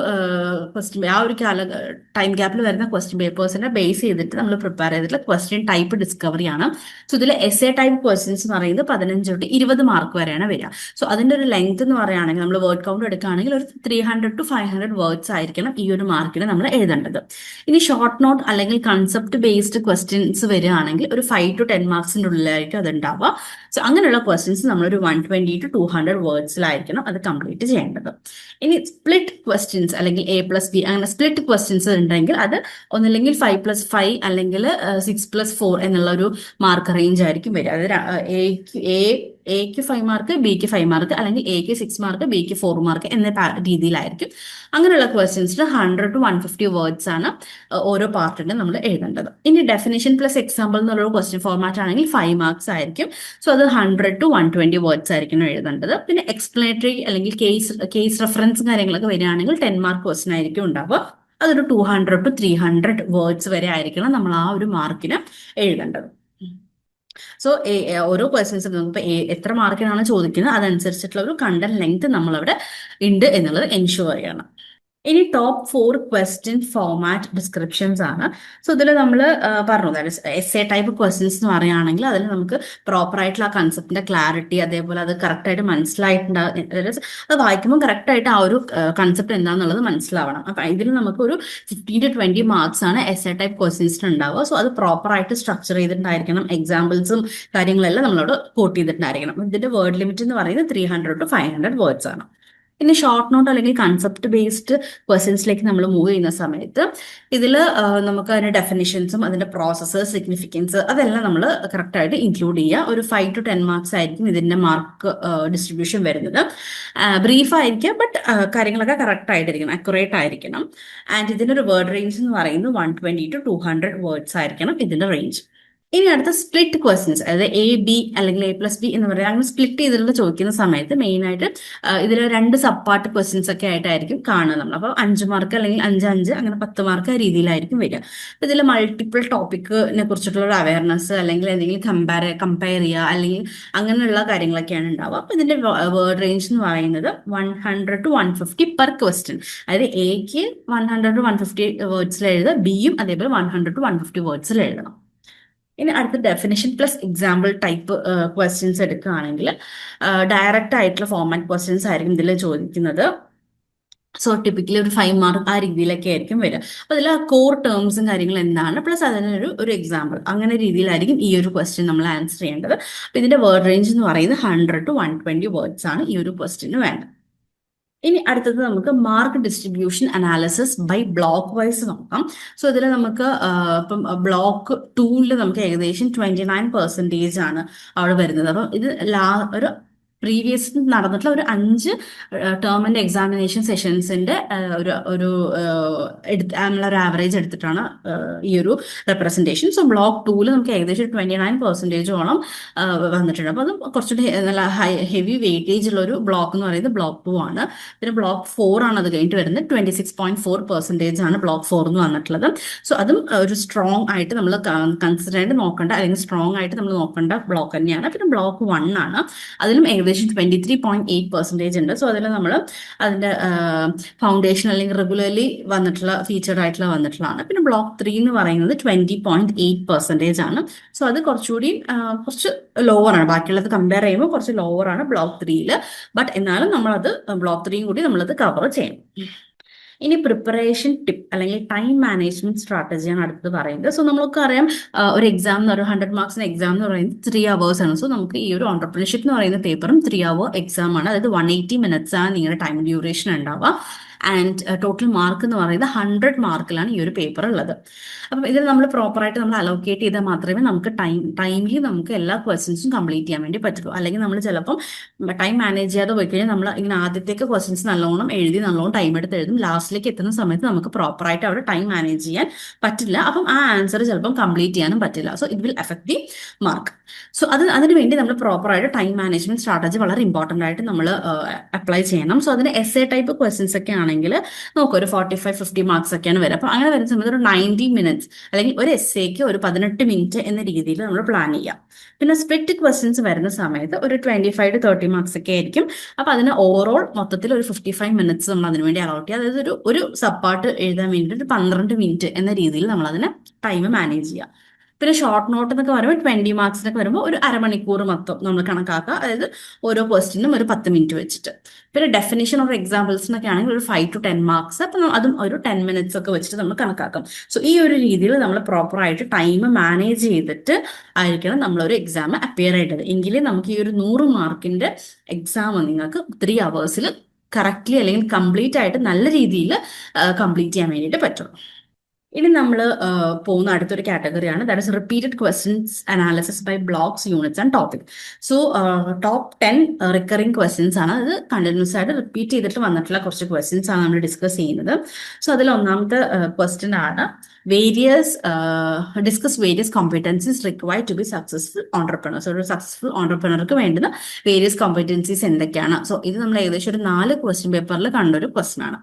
ടൈം ഗ്യാപ്പിൽ വരുന്ന ക്വസ്റ്റ്യൻ പേപ്പേഴ്സിനെ ബേസ് ചെയ്തിട്ട് നമ്മൾ പ്രിപ്പയർ ചെയ്തിട്ടുള്ള ക്വസ്റ്റ്യൻ ടൈപ്പ് ഡിസ്കവറി ആണ്. സോ ഇതിൽ എസ്സേ ടൈപ്പ് ക്വസ്റ്റ്യൻസ് എന്ന് പറയുന്നത് 15 തൊട്ട് 20 മാർക്ക് വരെയാണ് വരിക. സോ അതിന്റെ ഒരു ലെങ്ത് എന്ന് പറയുകയാണെങ്കിൽ നമ്മൾ വേർഡ് കൗണ്ട് എടുക്കുകയാണെങ്കിൽ ഒരു 300 to 500 വേർഡ്സ് ആയിരിക്കണം ഈ ഒരു മാർക്കിന് നമ്മൾ എഴുതേണ്ടത്. ഇനി ഷോർട്ട് നോട്ട് അല്ലെങ്കിൽ കൺസെപ്റ്റ് ബേസ്ഡ് ക്വസ്റ്റ്യൻസ് വരികയാണെങ്കിൽ ഒരു 5 to 10 മാർക്സിന്റെ ഉള്ളിലായിരിക്കും അത് ഉണ്ടാവുക. സോ അങ്ങനെയുള്ള ക്വസ്റ്റ്യൻസ് നമ്മളൊരു 120 to 200 വേർഡ്സിലായിരിക്കണം അത് കംപ്ലീറ്റ് ചെയ്യേണ്ടത്. ഇനി സ്പ്ലിറ്റ് ക്വസ്റ്റ്യൻസ് അല്ലെങ്കിൽ A+B അങ്ങനെ സ്പ്ലിറ്റ് ക്വസ്റ്റ്യൻസ് ഉണ്ടെങ്കിൽ അത് ഒന്നില്ലെങ്കിൽ 5+5 അല്ലെങ്കിൽ 6+4 എന്നുള്ള ഒരു മാർക്ക് റേഞ്ച് ആയിരിക്കും വരിക. അതായത് A എക്ക് 5 മാർക്ക്, ബിക്ക് 5 മാർക്ക്, അല്ലെങ്കിൽ എക്ക് 6 മാർക്ക്, ബിക്ക് 4 മാർക്ക് എന്ന രീതിയിലായിരിക്കും. അങ്ങനെയുള്ള ക്വസ്റ്റ്യൻസിന് 100 to 150 വേർഡ്സ് ആണ് ഓരോ പാർട്ടിന്റെ നമ്മൾ എഴുതേണ്ടത്. ഇനി ഡെഫിനിഷൻ പ്ലസ് എക്സാമ്പിൾ എന്നുള്ള ക്വസ്റ്റ്യൻ ഫോർമാറ്റ് ആണെങ്കിൽ 5 മാർക്സ് ആയിരിക്കും. സോ അത് 100 to 120 വേർഡ്സ് ആയിരിക്കും എഴുതേണ്ടത്. പിന്നെ എക്സ്പ്ലനേറ്ററി അല്ലെങ്കിൽ കേസ് റെഫറൻസ് കാര്യങ്ങളൊക്കെ വരികയാണെങ്കിൽ 10 മാർക്ക് ക്വസ്റ്റ്യൻ ആയിരിക്കും ഉണ്ടാവുക. അതൊരു 200 to 300 വേർഡ്സ് വരെ ആയിരിക്കണം നമ്മൾ ആ ഒരു മാർക്കിന് എഴുതേണ്ടത്. സോ ഓരോ ക്വസ്റ്റ്യൻസും നമുക്ക് എത്ര മാർക്കിനാണ് ചോദിക്കുന്നത് അതനുസരിച്ചിട്ടുള്ള ഒരു കണ്ടന്റ് ലെങ്ത് നമ്മളവിടെ ഉണ്ട് എന്നുള്ളത് എൻഷുർ ചെയ്യണം. ഇനി ടോപ്പ് 4 ക്വസ്റ്റ്യൻ ഫോർമാറ്റ് ഡിസ്ക്രിപ്ഷൻസ് ആണ്. സോ ഇതിൽ നമ്മൾ പറഞ്ഞു എസ് എ ടൈപ്പ് ക്വസ്റ്റ്യൻസ് എന്ന് പറയുകയാണെങ്കിൽ അതിൽ നമുക്ക് പ്രോപ്പർ ആയിട്ടുള്ള ആ കൺസെപ്റ്റിന്റെ ക്ലാരിറ്റി, അതേപോലെ അത് കറക്റ്റ് ആയിട്ട് മനസ്സിലായിട്ടുണ്ടാകും, അത് വായിക്കുമ്പോൾ കറക്റ്റ് ആയിട്ട് ആ ഒരു കൺസെപ്റ്റ് എന്താണെന്നുള്ളത് മനസ്സിലാവണം. അപ്പൊ ഇതിൽ നമുക്ക് ഒരു 15 to 20 മാർക്സ് ആണ് എസ് എ ടൈപ്പ് ക്വസ്റ്റ്യൻസിന് ഉണ്ടാവുക. സോ അത് പ്രോപ്പർ ആയിട്ട് സ്ട്രക്ചർ ചെയ്തിട്ടുണ്ടായിരിക്കണം, എക്സാമ്പിൾസും കാര്യങ്ങളെല്ലാം നമ്മളോട് കോട്ട് ചെയ്തിട്ടുണ്ടായിരിക്കണം. ഇതിന്റെ വേർഡ് ലിമിറ്റ് എന്ന് പറയുന്നത് 300 to 500 വേർഡ്സ് ആണ്. ഇനി ഷോർട്ട് നോട്ട് അല്ലെങ്കിൽ കൺസെപ്റ്റ് ബേസ്ഡ് ക്വസ്റ്റ്യൻസിലേക്ക് നമ്മൾ മൂവ് ചെയ്യുന്ന സമയത്ത് ഇതിൽ നമുക്ക് അതിന്റെ ഡെഫിനിഷൻസും അതിന്റെ പ്രോസസ്സ്, സിഗ്നിഫിക്കൻസ് അതെല്ലാം നമ്മൾ കറക്റ്റ് ആയിട്ട് ഇൻക്ലൂഡ് ചെയ്യുക. ഒരു 5 to 10 മാർക്സ് ആയിരിക്കും ഇതിന്റെ മാർക്ക് ഡിസ്ട്രിബ്യൂഷൻ വരുന്നത്. ബ്രീഫ് ആയിരിക്കും, ബട്ട് കാര്യങ്ങളൊക്കെ കറക്റ്റ് ആയിട്ടിരിക്കണം, അക്യുറേറ്റ് ആയിരിക്കണം. ആൻഡ് ഇതിന്റെ ഒരു വേർഡ് റേഞ്ച് എന്ന് പറയുന്നത് 120 to 200 വേർഡ്സ് ആയിരിക്കണം ഇതിന്റെ റേഞ്ച്. ഇനി അടുത്ത സ്പ്ലിറ്റ് ക്വസ്റ്റ്യൻസ്, അതായത് എ ബി അല്ലെങ്കിൽ A+B എന്ന് പറയുന്നത് അങ്ങനെ സ്പ്ലിറ്റ് ചെയ്തിട്ടുള്ള ചോദിക്കുന്ന സമയത്ത് മെയിൻ ആയിട്ട് ഇതിൽ 2 സബ് പാർട്ട് ക്വസ്റ്റ്യൻസ് ഒക്കെ ആയിട്ടായിരിക്കും കാണുക നമ്മൾ. അപ്പോൾ 5 മാർക്ക് അല്ലെങ്കിൽ 5 അങ്ങനെ 10 മാർക്ക് ആ രീതിയിലായിരിക്കും വരിക. അപ്പോൾ ഇതിൽ മൾട്ടിപ്പിൾ ടോപ്പിക്കിനെ കുറിച്ചിട്ടുള്ള ഒരു അവയർനെസ് അല്ലെങ്കിൽ എന്തെങ്കിലും കമ്പയർ ചെയ്യുക അല്ലെങ്കിൽ അങ്ങനെയുള്ള കാര്യങ്ങളൊക്കെയാണ് ഉണ്ടാവുക. അപ്പോൾ ഇതിന്റെ വേർഡ് റേഞ്ച് എന്ന് പറയുന്നത് 100 to 150 പെർ ക്വസ്റ്റ്യൻ. അതായത് എക്ക് 100 to 150 വേർഡ്സിൽ എഴുതുക, ബിയും അതേപോലെ 100 to 150 വേർഡ്സിൽ എഴുതണം. ഇനി അടുത്ത definition plus example type questions എടുക്കുകയാണെങ്കിൽ ഡയറക്റ്റ് ആയിട്ടുള്ള ഫോർമാറ്റ് ക്വസ്റ്റ്യൻസ് ആയിരിക്കും ഇതിൽ ചോദിക്കുന്നത്. സോ ടിപ്പിക്കലി ഒരു 5 മാർക്ക് ആ രീതിയിലൊക്കെ ആയിരിക്കും വരിക. അപ്പോൾ അതിൽ കോർ ടേംസും കാര്യങ്ങളും എന്താണ്, പ്ലസ് അതിനൊരു എക്സാമ്പിൾ, അങ്ങനെ രീതിയിലായിരിക്കും ഈ ഒരു ക്വസ്റ്റ്യൻ നമ്മൾ ആൻസർ ചെയ്യേണ്ടത്. അപ്പോൾ ഇതിന്റെ വേർഡ് റേഞ്ച് എന്ന് പറയുന്നത് 100 to 120 വേർഡ്സ് ആണ് ഈ ഒരു ക്വസ്റ്റ്യന് വേണ്ടത്. ഇനി അടുത്തത് നമുക്ക് mark distribution analysis by block wise നോക്കാം. സോ ഇതിൽ നമുക്ക് ഇപ്പം ബ്ലോക്ക് 2ൽ നമുക്ക് ഏകദേശം 29% ആണ് അവിടെ വരുന്നത്. അപ്പം ഇത് ഒരു പ്രീവിയസ് നടന്നിട്ടുള്ള ഒരു 5 ടേം ആൻഡ് എക്സാമിനേഷൻ സെഷൻസിന്റെ ഒരു നമ്മളൊരു ആവറേജ് എടുത്തിട്ടാണ് ഈ ഒരു റെപ്രസെന്റേഷൻ. സോ ബ്ലോക്ക് 2ൽ നമുക്ക് ഏകദേശം 29%ഓളം വന്നിട്ടുണ്ട്. അപ്പോൾ അത് കുറച്ചുകൂടി നല്ല ഹെവി വെയിറ്റേജ് ഉള്ള ഒരു ബ്ലോക്ക് എന്ന് പറയുന്നത് ബ്ലോക്ക് 2 ആണ്. പിന്നെ ബ്ലോക്ക് 4 ആണ് അത് കഴിഞ്ഞിട്ട് വരുന്നത്. 26.4% ആണ് ബ്ലോക്ക് 4 എന്ന് വന്നിട്ടുള്ളത്. സോ അതും ഒരു സ്ട്രോങ് ആയിട്ട് നമ്മൾ കൺസിഡർ ആയിട്ട് നോക്കേണ്ട അല്ലെങ്കിൽ സ്ട്രോങ് ആയിട്ട് നമ്മൾ നോക്കേണ്ട ബ്ലോക്ക് തന്നെയാണ്. പിന്നെ ബ്ലോക്ക് 1 ആണ്, അതിലും ഏകദേശം 23.8% ഉണ്ട്. സോ അതിൽ നമ്മൾ അതിന്റെ ഫൗണ്ടേഷൻ അല്ലെങ്കിൽ റെഗുലർലി വന്നിട്ടുള്ള ഫീച്ചർഡ് ആയിട്ടുള്ള വന്നിട്ടുള്ളതാണ്. പിന്നെ ബ്ലോക്ക് 3 എന്ന് പറയുന്നത് 20.8% ആണ്. സോ അത് കുറച്ച് ലോവർ ആണ്, ബാക്കിയുള്ളത് കമ്പയർ ചെയ്യുമ്പോൾ കുറച്ച് ലോവർ ആണ് ബ്ലോക്ക് 3യിൽ. ബട്ട് എന്നാലും നമ്മളത് ബ്ലോക്ക് 3യും കൂടി നമ്മളത് കവർ ചെയ്യണം. ഇനി പ്രിപ്പറേഷൻ ടിപ്പ് അല്ലെങ്കിൽ ടൈം മാനേജ്മെന്റ് സ്ട്രാറ്റജിയാണ് അടുത്തത് പറയുന്നത്. സോ നമുക്ക് അറിയാം ഒരു എക്സാം എന്ന് പറയുന്നത് 100 മാർക്സിന് എക്സാം എന്ന് പറയുന്നത് 3 hours ആണ്. സോ നമുക്ക് ഈ ഒരു ഓൺടർപ്രണർഷിപ്പ് എന്ന് പറയുന്ന പേപ്പറും 3 hour എക്സാം ആണ്. അതായത് 180 minutes ആണ് നിങ്ങളുടെ ടൈം ഡ്യൂറേഷൻ ഉണ്ടാവുക. ആൻഡ് ടോട്ടൽ മാർക്ക് എന്ന് പറയുന്നത് 100 മാർക്കിലാണ് ഈ ഒരു പേപ്പർ ഉള്ളത്. അപ്പം ഇതിൽ നമ്മൾ പ്രോപ്പറായിട്ട് നമ്മൾ അലോക്കേറ്റ് ചെയ്താൽ മാത്രമേ നമുക്ക് ടൈമിൽ നമുക്ക് എല്ലാ ക്വസ്റ്റ്യൻസും കംപ്ലീറ്റ് ചെയ്യാൻ വേണ്ടി പറ്റുള്ളൂ. അല്ലെങ്കിൽ നമ്മൾ ചിലപ്പം ടൈം മാനേജ് ചെയ്യാതെ പോയി കഴിഞ്ഞാൽ നമ്മൾ ഇങ്ങനെ ആദ്യത്തേക്ക് ക്വസ്റ്റ്യൻസ് നല്ലോണം എഴുതി നല്ലോണം ടൈം എടുത്ത് എഴുതും. ലാസ്റ്റിലേക്ക് എത്തുന്ന സമയത്ത് നമുക്ക് പ്രോപ്പറായിട്ട് അവിടെ ടൈം മാനേജ് ചെയ്യാൻ പറ്റില്ല. അപ്പം ആ ആൻസർ ചിലപ്പം കംപ്ലീറ്റ് ചെയ്യാനും പറ്റില്ല. So it will effect the mark. So അതിന് വേണ്ടി നമ്മൾ പ്രോപ്പറായിട്ട് ടൈം മാനേജ്മെന്റ് സ്ട്രാറ്റജി വളരെ ഇമ്പോർട്ടൻ്റ് ആയിട്ട് നമ്മൾ അപ്ലൈ ചെയ്യണം. സോ അതിന് എസ് എ ടൈപ്പ് ക്വസ്റ്റ്യൻസ് ഒക്കെ ആണെങ്കിൽ നമുക്ക് ഒരു 45-50 മാർക്സ് ഒക്കെയാണ് വരിക. അപ്പോൾ അങ്ങനെ വരുന്ന സമയത്ത് ഒരു 90 minutes അല്ലെങ്കിൽ ഒരു എസ്സേക്ക് ഒരു 18 minutes എന്ന രീതിയിൽ നമ്മൾ പ്ലാൻ ചെയ്യാം. പിന്നെ സ്പ്ലിറ്റ് ക്വസ്റ്റ്യൻസ് വരുന്ന സമയത്ത് ഒരു 25 to 30 മാർക്സ് ഒക്കെ ആയിരിക്കും. അപ്പോൾ അതിന് ഓവറോൾ മൊത്തത്തിൽ ഒരു 55 minutes നമ്മൾ അതിന് വേണ്ടി അലോട്ട് ചെയ്യുക. അതായത് ഒരു സബ് പാർട്ട് എഴുതാൻ വേണ്ടിയിട്ട് ഒരു 12 minutes എന്ന രീതിയിൽ നമ്മൾ അതിനെ ടൈം മാനേജ് ചെയ്യുക. പിന്നെ ഷോർട്ട് നോട്ട് എന്നൊക്കെ വരുമ്പോൾ 20 മാർക്സിനൊക്കെ വരുമ്പോൾ ഒരു അരമണിക്കൂർ മൊത്തം നമ്മൾ കണക്കാക്കുക. അതായത് ഓരോ ക്വസ്റ്റ്യനും ഒരു 10 minutes വെച്ചിട്ട്. പിന്നെ ഡെഫിനിഷൻ ഓഫ് എക്സാമ്പിൾസിനൊക്കെ ആണെങ്കിൽ ഒരു 5 to 10 മാർക്സ്. അപ്പം അതും ഒരു 10 minutes ഒക്കെ വെച്ചിട്ട് നമ്മൾ കണക്കാക്കാം. സോ ഈ ഒരു രീതിയിൽ നമ്മൾ പ്രോപ്പറായിട്ട് ടൈം മാനേജ് ചെയ്തിട്ട് ആയിരിക്കണം നമ്മളൊരു എക്സാം അപ്പിയർ ആയിട്ടത്. എങ്കിലേ നമുക്ക് ഈ ഒരു 100 മാർക്കിന്റെ എക്സാം നിങ്ങൾക്ക് 3 hours കറക്റ്റ്ലി അല്ലെങ്കിൽ കംപ്ലീറ്റ് ആയിട്ട് നല്ല രീതിയിൽ കംപ്ലീറ്റ് ചെയ്യാൻ വേണ്ടിയിട്ട് പറ്റുള്ളൂ. ഇനി നമ്മൾ പോകുന്ന അടുത്തൊരു കാറ്റഗറിയാണ്, that is repeated questions analysis by blocks, units and topic. So top 10 recurring questions ആണ്. അത് കണ്ടിന്യൂസ് ആയിട്ട് റിപ്പീറ്റ് ചെയ്തിട്ട് വന്നിട്ടുള്ള കുറച്ച് ക്വസ്റ്റ്യൻസ് ആണ് നമ്മൾ ഡിസ്കസ് ചെയ്യുന്നത്. സോ അതിൽ ഒന്നാമത്തെ ക്വസ്റ്റ്യൻ ആണ് discuss various competencies required to be successful entrepreneur. So ഒരു സക്സസ്ഫുൾ ഓണ്ടർപ്രണർക്ക് വേണ്ടുന്ന വേരിയസ് കോമ്പറ്റൻസീസ് എന്തൊക്കെയാണ്? സോ ഇത് നമ്മൾ ഏകദേശം ഒരു 4 ക്വസ്റ്റ്യൻ പേപ്പറിൽ കണ്ടൊരു ക്വസ്റ്റ്യൻ ആണ്.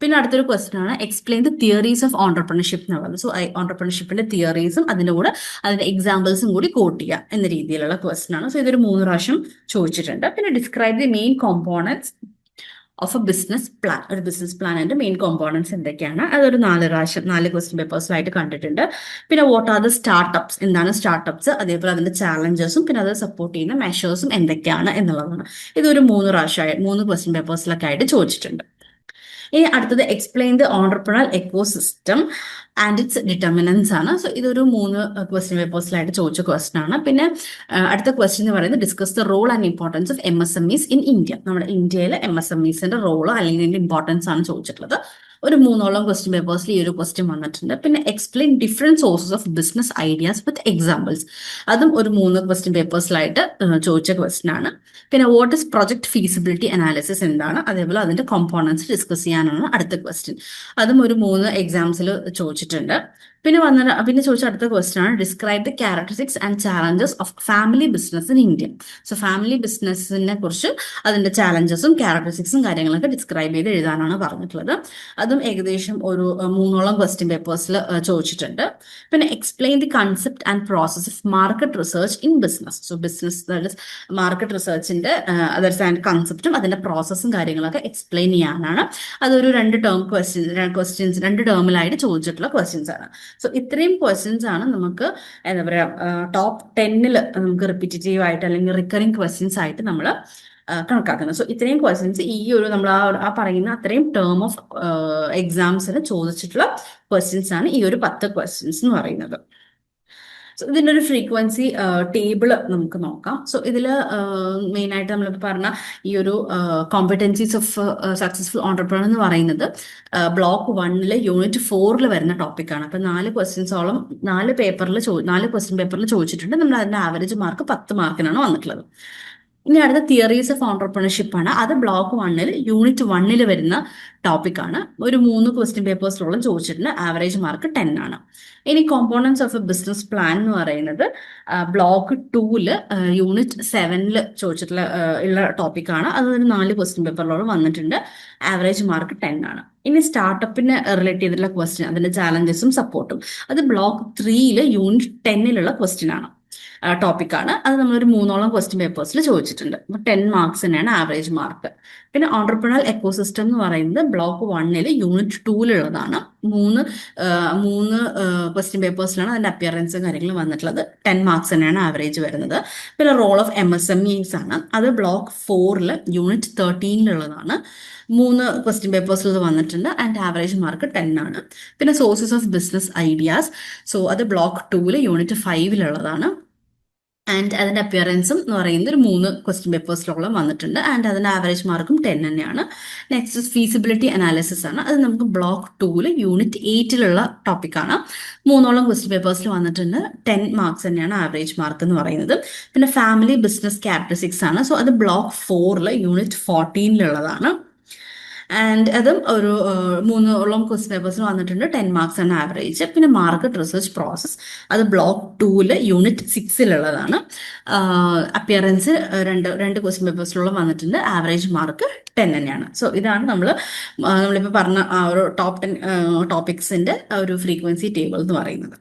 പിന്നെ അടുത്തൊരു ക്വസ്റ്റ്യൻ ആണ് explain the theories of entrepreneurship എന്നുള്ളത്. സോ ഓണ്ടർപ്രണർഷിപ്പിന്റെ തിയറീസും അതിന്റെ കൂടെ അതിന്റെ എക്സാമ്പിൾസും കൂടി കോട്ട് ചെയ്യുക എന്ന രീതിയിലുള്ള ക്വസ്റ്റ്യൻ ആണ്. സോ ഇതൊരു 3 പ്രാവശ്യം ചോദിച്ചിട്ടുണ്ട്. പിന്നെ describe the main components of a business plan. ഒരു ബിസിനസ് പ്ലാനിന്റെ മെയിൻ കോമ്പോണൻറ്റ്സ് എന്തൊക്കെയാണ്? അതൊരു 4 ക്വസ്റ്റ്യൻ പേപ്പേഴ്സിലായിട്ട് കണ്ടിട്ടുണ്ട്. പിന്നെ വാട്ട് ആർ ദ സ്റ്റാർട്ടപ്സ്, എന്താണ് സ്റ്റാർട്ടപ്സ്, അതേപോലെ അതിന്റെ ചാലഞ്ചസും പിന്നെ അത് സപ്പോർട്ട് ചെയ്യുന്ന മെഷേഴ്സും എന്തൊക്കെയാണ് എന്നുള്ളതാണ്. ഇതൊരു 3 ക്വസ്റ്റ്യൻ പേപ്പേഴ്സിലൊക്കെ ആയിട്ട് ചോദിച്ചിട്ടുണ്ട്. ഇനി അടുത്തത് explain the entrepreneur ecosystem and it's determinants ആണ്. സോ ഇതൊരു 3 ക്വസ്റ്റ്യൻ പേപ്പേഴ്സിലായിട്ട് ചോദിച്ച ക്വസ്റ്റ്യൻ ആണ്. പിന്നെ അടുത്ത ക്വസ്റ്റ്യൻ എന്ന് പറയുന്നത് discuss the role and importance of MSMEs in India. നമ്മുടെ ഇന്ത്യയിലെ MSMEസിന്റെ റോളോ അല്ലെങ്കിൽ ഇതിന്റെ ഇമ്പോർട്ടൻസ് ആണ് ചോദിച്ചിട്ടുള്ളത്. ഒരു 3 ക്വസ്റ്റ്യൻ പേപ്പേഴ്സിൽ ഈ ഒരു ക്വസ്റ്റ്യൻ വന്നിട്ടുണ്ട്. പിന്നെ explain different sources of business ideas with examples. അതും ഒരു 3 ക്വസ്റ്റ്യൻ പേപ്പേഴ്സിലായിട്ട് ചോദിച്ച ക്വസ്റ്റ്യൻ ആണ്. പിന്നെ what is project feasibility analysis എന്താണ്, അതേപോലെ അതിന്റെ കോമ്പോണൻസ് ഡിസ്കസ് ചെയ്യാനാണ് അടുത്ത ക്വസ്റ്റ്യൻ. അതും ഒരു 3 എക്സാംസിൽ ചോദിച്ചിട്ടുണ്ട്. പിന്നെ ചോദിച്ച അടുത്ത ക്വസ്റ്റ്യൻ ആണ് describe the characteristics and challenges of family business in India. So family ബിസിനസ്സിനെ കുറിച്ച് അതിന്റെ ചാലഞ്ചസും ക്യാരക്ടറിസ്റ്റിക്സും കാര്യങ്ങളൊക്കെ ഡിസ്ക്രൈബ് ചെയ്ത് എഴുതാനാണ് പറഞ്ഞിട്ടുള്ളത്. അതും ഏകദേശം ഒരു 3 ക്വസ്റ്റ്യൻ പേപ്പേഴ്സിൽ ചോദിച്ചിട്ടുണ്ട്. പിന്നെ explain the concept and process of market research in business. So business market റിസർച്ചിന്റെ അതിന്റെ കൺസെപ്റ്റും അതിന്റെ പ്രോസസ്സും കാര്യങ്ങളൊക്കെ എക്സ്പ്ലെയിൻ ചെയ്യാനാണ്. അതൊരു 2 ക്വസ്റ്റ്യൻസ് 2 ടേമിലായിട്ട് ചോദിച്ചിട്ടുള്ള ക്വസ്റ്റ്യൻസ് ആണ്. സോ ഇത്രയും ക്വസ്റ്റ്യൻസ് ആണ് നമുക്ക് എന്താ പറയുക ടോപ്പ് 10 നമുക്ക് റിപ്പീറ്റേറ്റീവ് ആയിട്ട് അല്ലെങ്കിൽ റിക്കറിംഗ് ക്വസ്റ്റ്യൻസ് ആയിട്ട് നമ്മൾ കണക്കാക്കുന്നത്. സോ ഇത്രയും ക്വസ്റ്റ്യൻസ് ഈ ഒരു നമ്മൾ ആ പറയുന്ന അത്രയും ടേം ഓഫ് എക്സാംസിന് ചോദിച്ചിട്ടുള്ള ക്വസ്റ്റ്യൻസ് ആണ് ഈ ഒരു 10 ക്വസ്റ്റ്യൻസ് എന്ന് പറയുന്നത്. സോ ഇതിൻ്റെ ഒരു ഫ്രീക്വൻസി ടേബിൾ നമുക്ക് നോക്കാം. സോ ഇതിൽ മെയിനായിട്ട് നമ്മളിപ്പോൾ പറഞ്ഞ ഈ ഒരു കോമ്പറ്റൻസീസ് ഓഫ് സക്സസ്ഫുൾ ഓണ്ടർപ്രണർ എന്ന് പറയുന്നത് ബ്ലോക്ക് 1 യൂണിറ്റ് 4 വരുന്ന ടോപ്പിക്കാണ്. അപ്പം 4 ക്വസ്റ്റ്യൻസോളം 4 ക്വസ്റ്റ്യൻ പേപ്പറിൽ ചോദിച്ചിട്ടുണ്ട്. നമ്മൾ അതിൻ്റെ ആവറേജ് മാർക്ക് 10 മാർക്കിനാണ് വന്നിട്ടുള്ളത്. ഇനി അടുത്ത തിയറീസ് ഓഫ് ഓണ്ടർപ്രണർഷിപ്പ് ആണ്. അത് ബ്ലോക്ക് 1 യൂണിറ്റ് 1 വരുന്ന ടോപ്പിക്കാണ്. ഒരു 3 ക്വസ്റ്റ്യൻ പേപ്പേഴ്സിലോളം ചോദിച്ചിട്ടുണ്ട്. ആവറേജ് മാർക്ക് 10 ആണ്. ഇനി components of a business plan എന്ന് പറയുന്നത് ബ്ലോക്ക് 2 യൂണിറ്റ് 7 ചോദിച്ചിട്ടുള്ള ഉള്ള ടോപ്പിക്കാണ്. അതൊരു 4 ക്വസ്റ്റ്യൻ പേപ്പറിലോളം വന്നിട്ടുണ്ട്. ആവറേജ് മാർക്ക് 10 ആണ്. ഇനി സ്റ്റാർട്ടപ്പിന് റിലേറ്റ് ചെയ്തിട്ടുള്ള ക്വസ്റ്റ്യൻ, അതിന്റെ ചാലഞ്ചസും സപ്പോർട്ടും, അത് ബ്ലോക്ക് 3 യൂണിറ്റ് 10 ക്വസ്റ്റ്യൻ ആണ്, ടോപ്പിക്കാണ്. അത് നമ്മളൊരു 3 ക്വസ്റ്റ്യൻ പേപ്പേഴ്സിൽ ചോദിച്ചിട്ടുണ്ട്. അപ്പോൾ 10 മാർക്സ് തന്നെയാണ് ആവറേജ് മാർക്ക്. പിന്നെ ഓണ്ടർപ്രണർ എക്കോസിസ്റ്റം എന്ന് പറയുന്നത് ബ്ലോക്ക് 1 യൂണിറ്റ് 2 മൂന്ന് ക്വസ്റ്റ്യൻ പേപ്പേഴ്സിലാണ് അതിന്റെ അപ്പിയറൻസും കാര്യങ്ങളും വന്നിട്ടുള്ളത്. 10 മാർക്സ് തന്നെയാണ് ആവറേജ് വരുന്നത്. പിന്നെ റോൾ ഓഫ് MSMEs ആണ്. അത് ബ്ലോക്ക് 4 യൂണിറ്റ് 13 3 ക്വസ്റ്റ്യൻ പേപ്പേഴ്സിൽ വന്നിട്ടുണ്ട്. ആൻഡ് ആവറേജ് മാർക്ക് 10 ആണ്. പിന്നെ sources of business ideas, so അത് ബ്ലോക്ക് 2 യൂണിറ്റ് 5 ആൻഡ് അതിന്റെ അപ്പിയറൻസും എന്ന് പറയുന്നത് ഒരു 3 ക്വസ്റ്റ്യൻ പേപ്പേഴ്സിലോളം വന്നിട്ടുണ്ട്. ആൻഡ് അതിന്റെ ആവറേജ് മാർക്കും 10 തന്നെയാണ്. നെക്സ്റ്റ് ഫീസിബിലിറ്റി അനാലിസിസ് ആണ്. അത് നമുക്ക് ബ്ലോക്ക് 2 യൂണിറ്റ് 8 ടോപ്പിക്കാണ്. 3 ക്വസ്റ്റ്യൻ പേപ്പേഴ്സിൽ വന്നിട്ടുണ്ട്. 10 മാർക്സ് തന്നെയാണ് ആവറേജ് മാർക്ക് എന്ന് പറയുന്നത്. പിന്നെ ഫാമിലി ബിസിനസ് ക്യാരക്ടറിസ്റ്റിക്സ് ആണ്. സോ അത് ബ്ലോക്ക് 4 യൂണിറ്റ് 14 ആൻഡ് അതും ഒരു 3 ക്വസ്റ്റ്യൻ പേപ്പേഴ്സിൽ വന്നിട്ടുണ്ട്. 10 മാർക്സ് ആണ് ആവറേജ്. പിന്നെ മാർക്കറ്റ് റിസർച്ച് പ്രോസസ്, അത് ബ്ലോക്ക് 2 യൂണിറ്റ് 6 അപ്പിയറൻസ് 2 ക്വസ്റ്റ്യൻ പേപ്പേഴ്സിലുള്ള വന്നിട്ടുണ്ട്. ആവറേജ് മാർക്ക് 10 തന്നെയാണ്. സോ ഇതാണ് നമ്മളിപ്പോൾ പറഞ്ഞ ആ ഒരു ടോപ്പ് 10 ടോപ്പിക്സിന്റെ ഒരു ഫ്രീക്വൻസി ടേബിൾ എന്ന് പറയുന്നത്.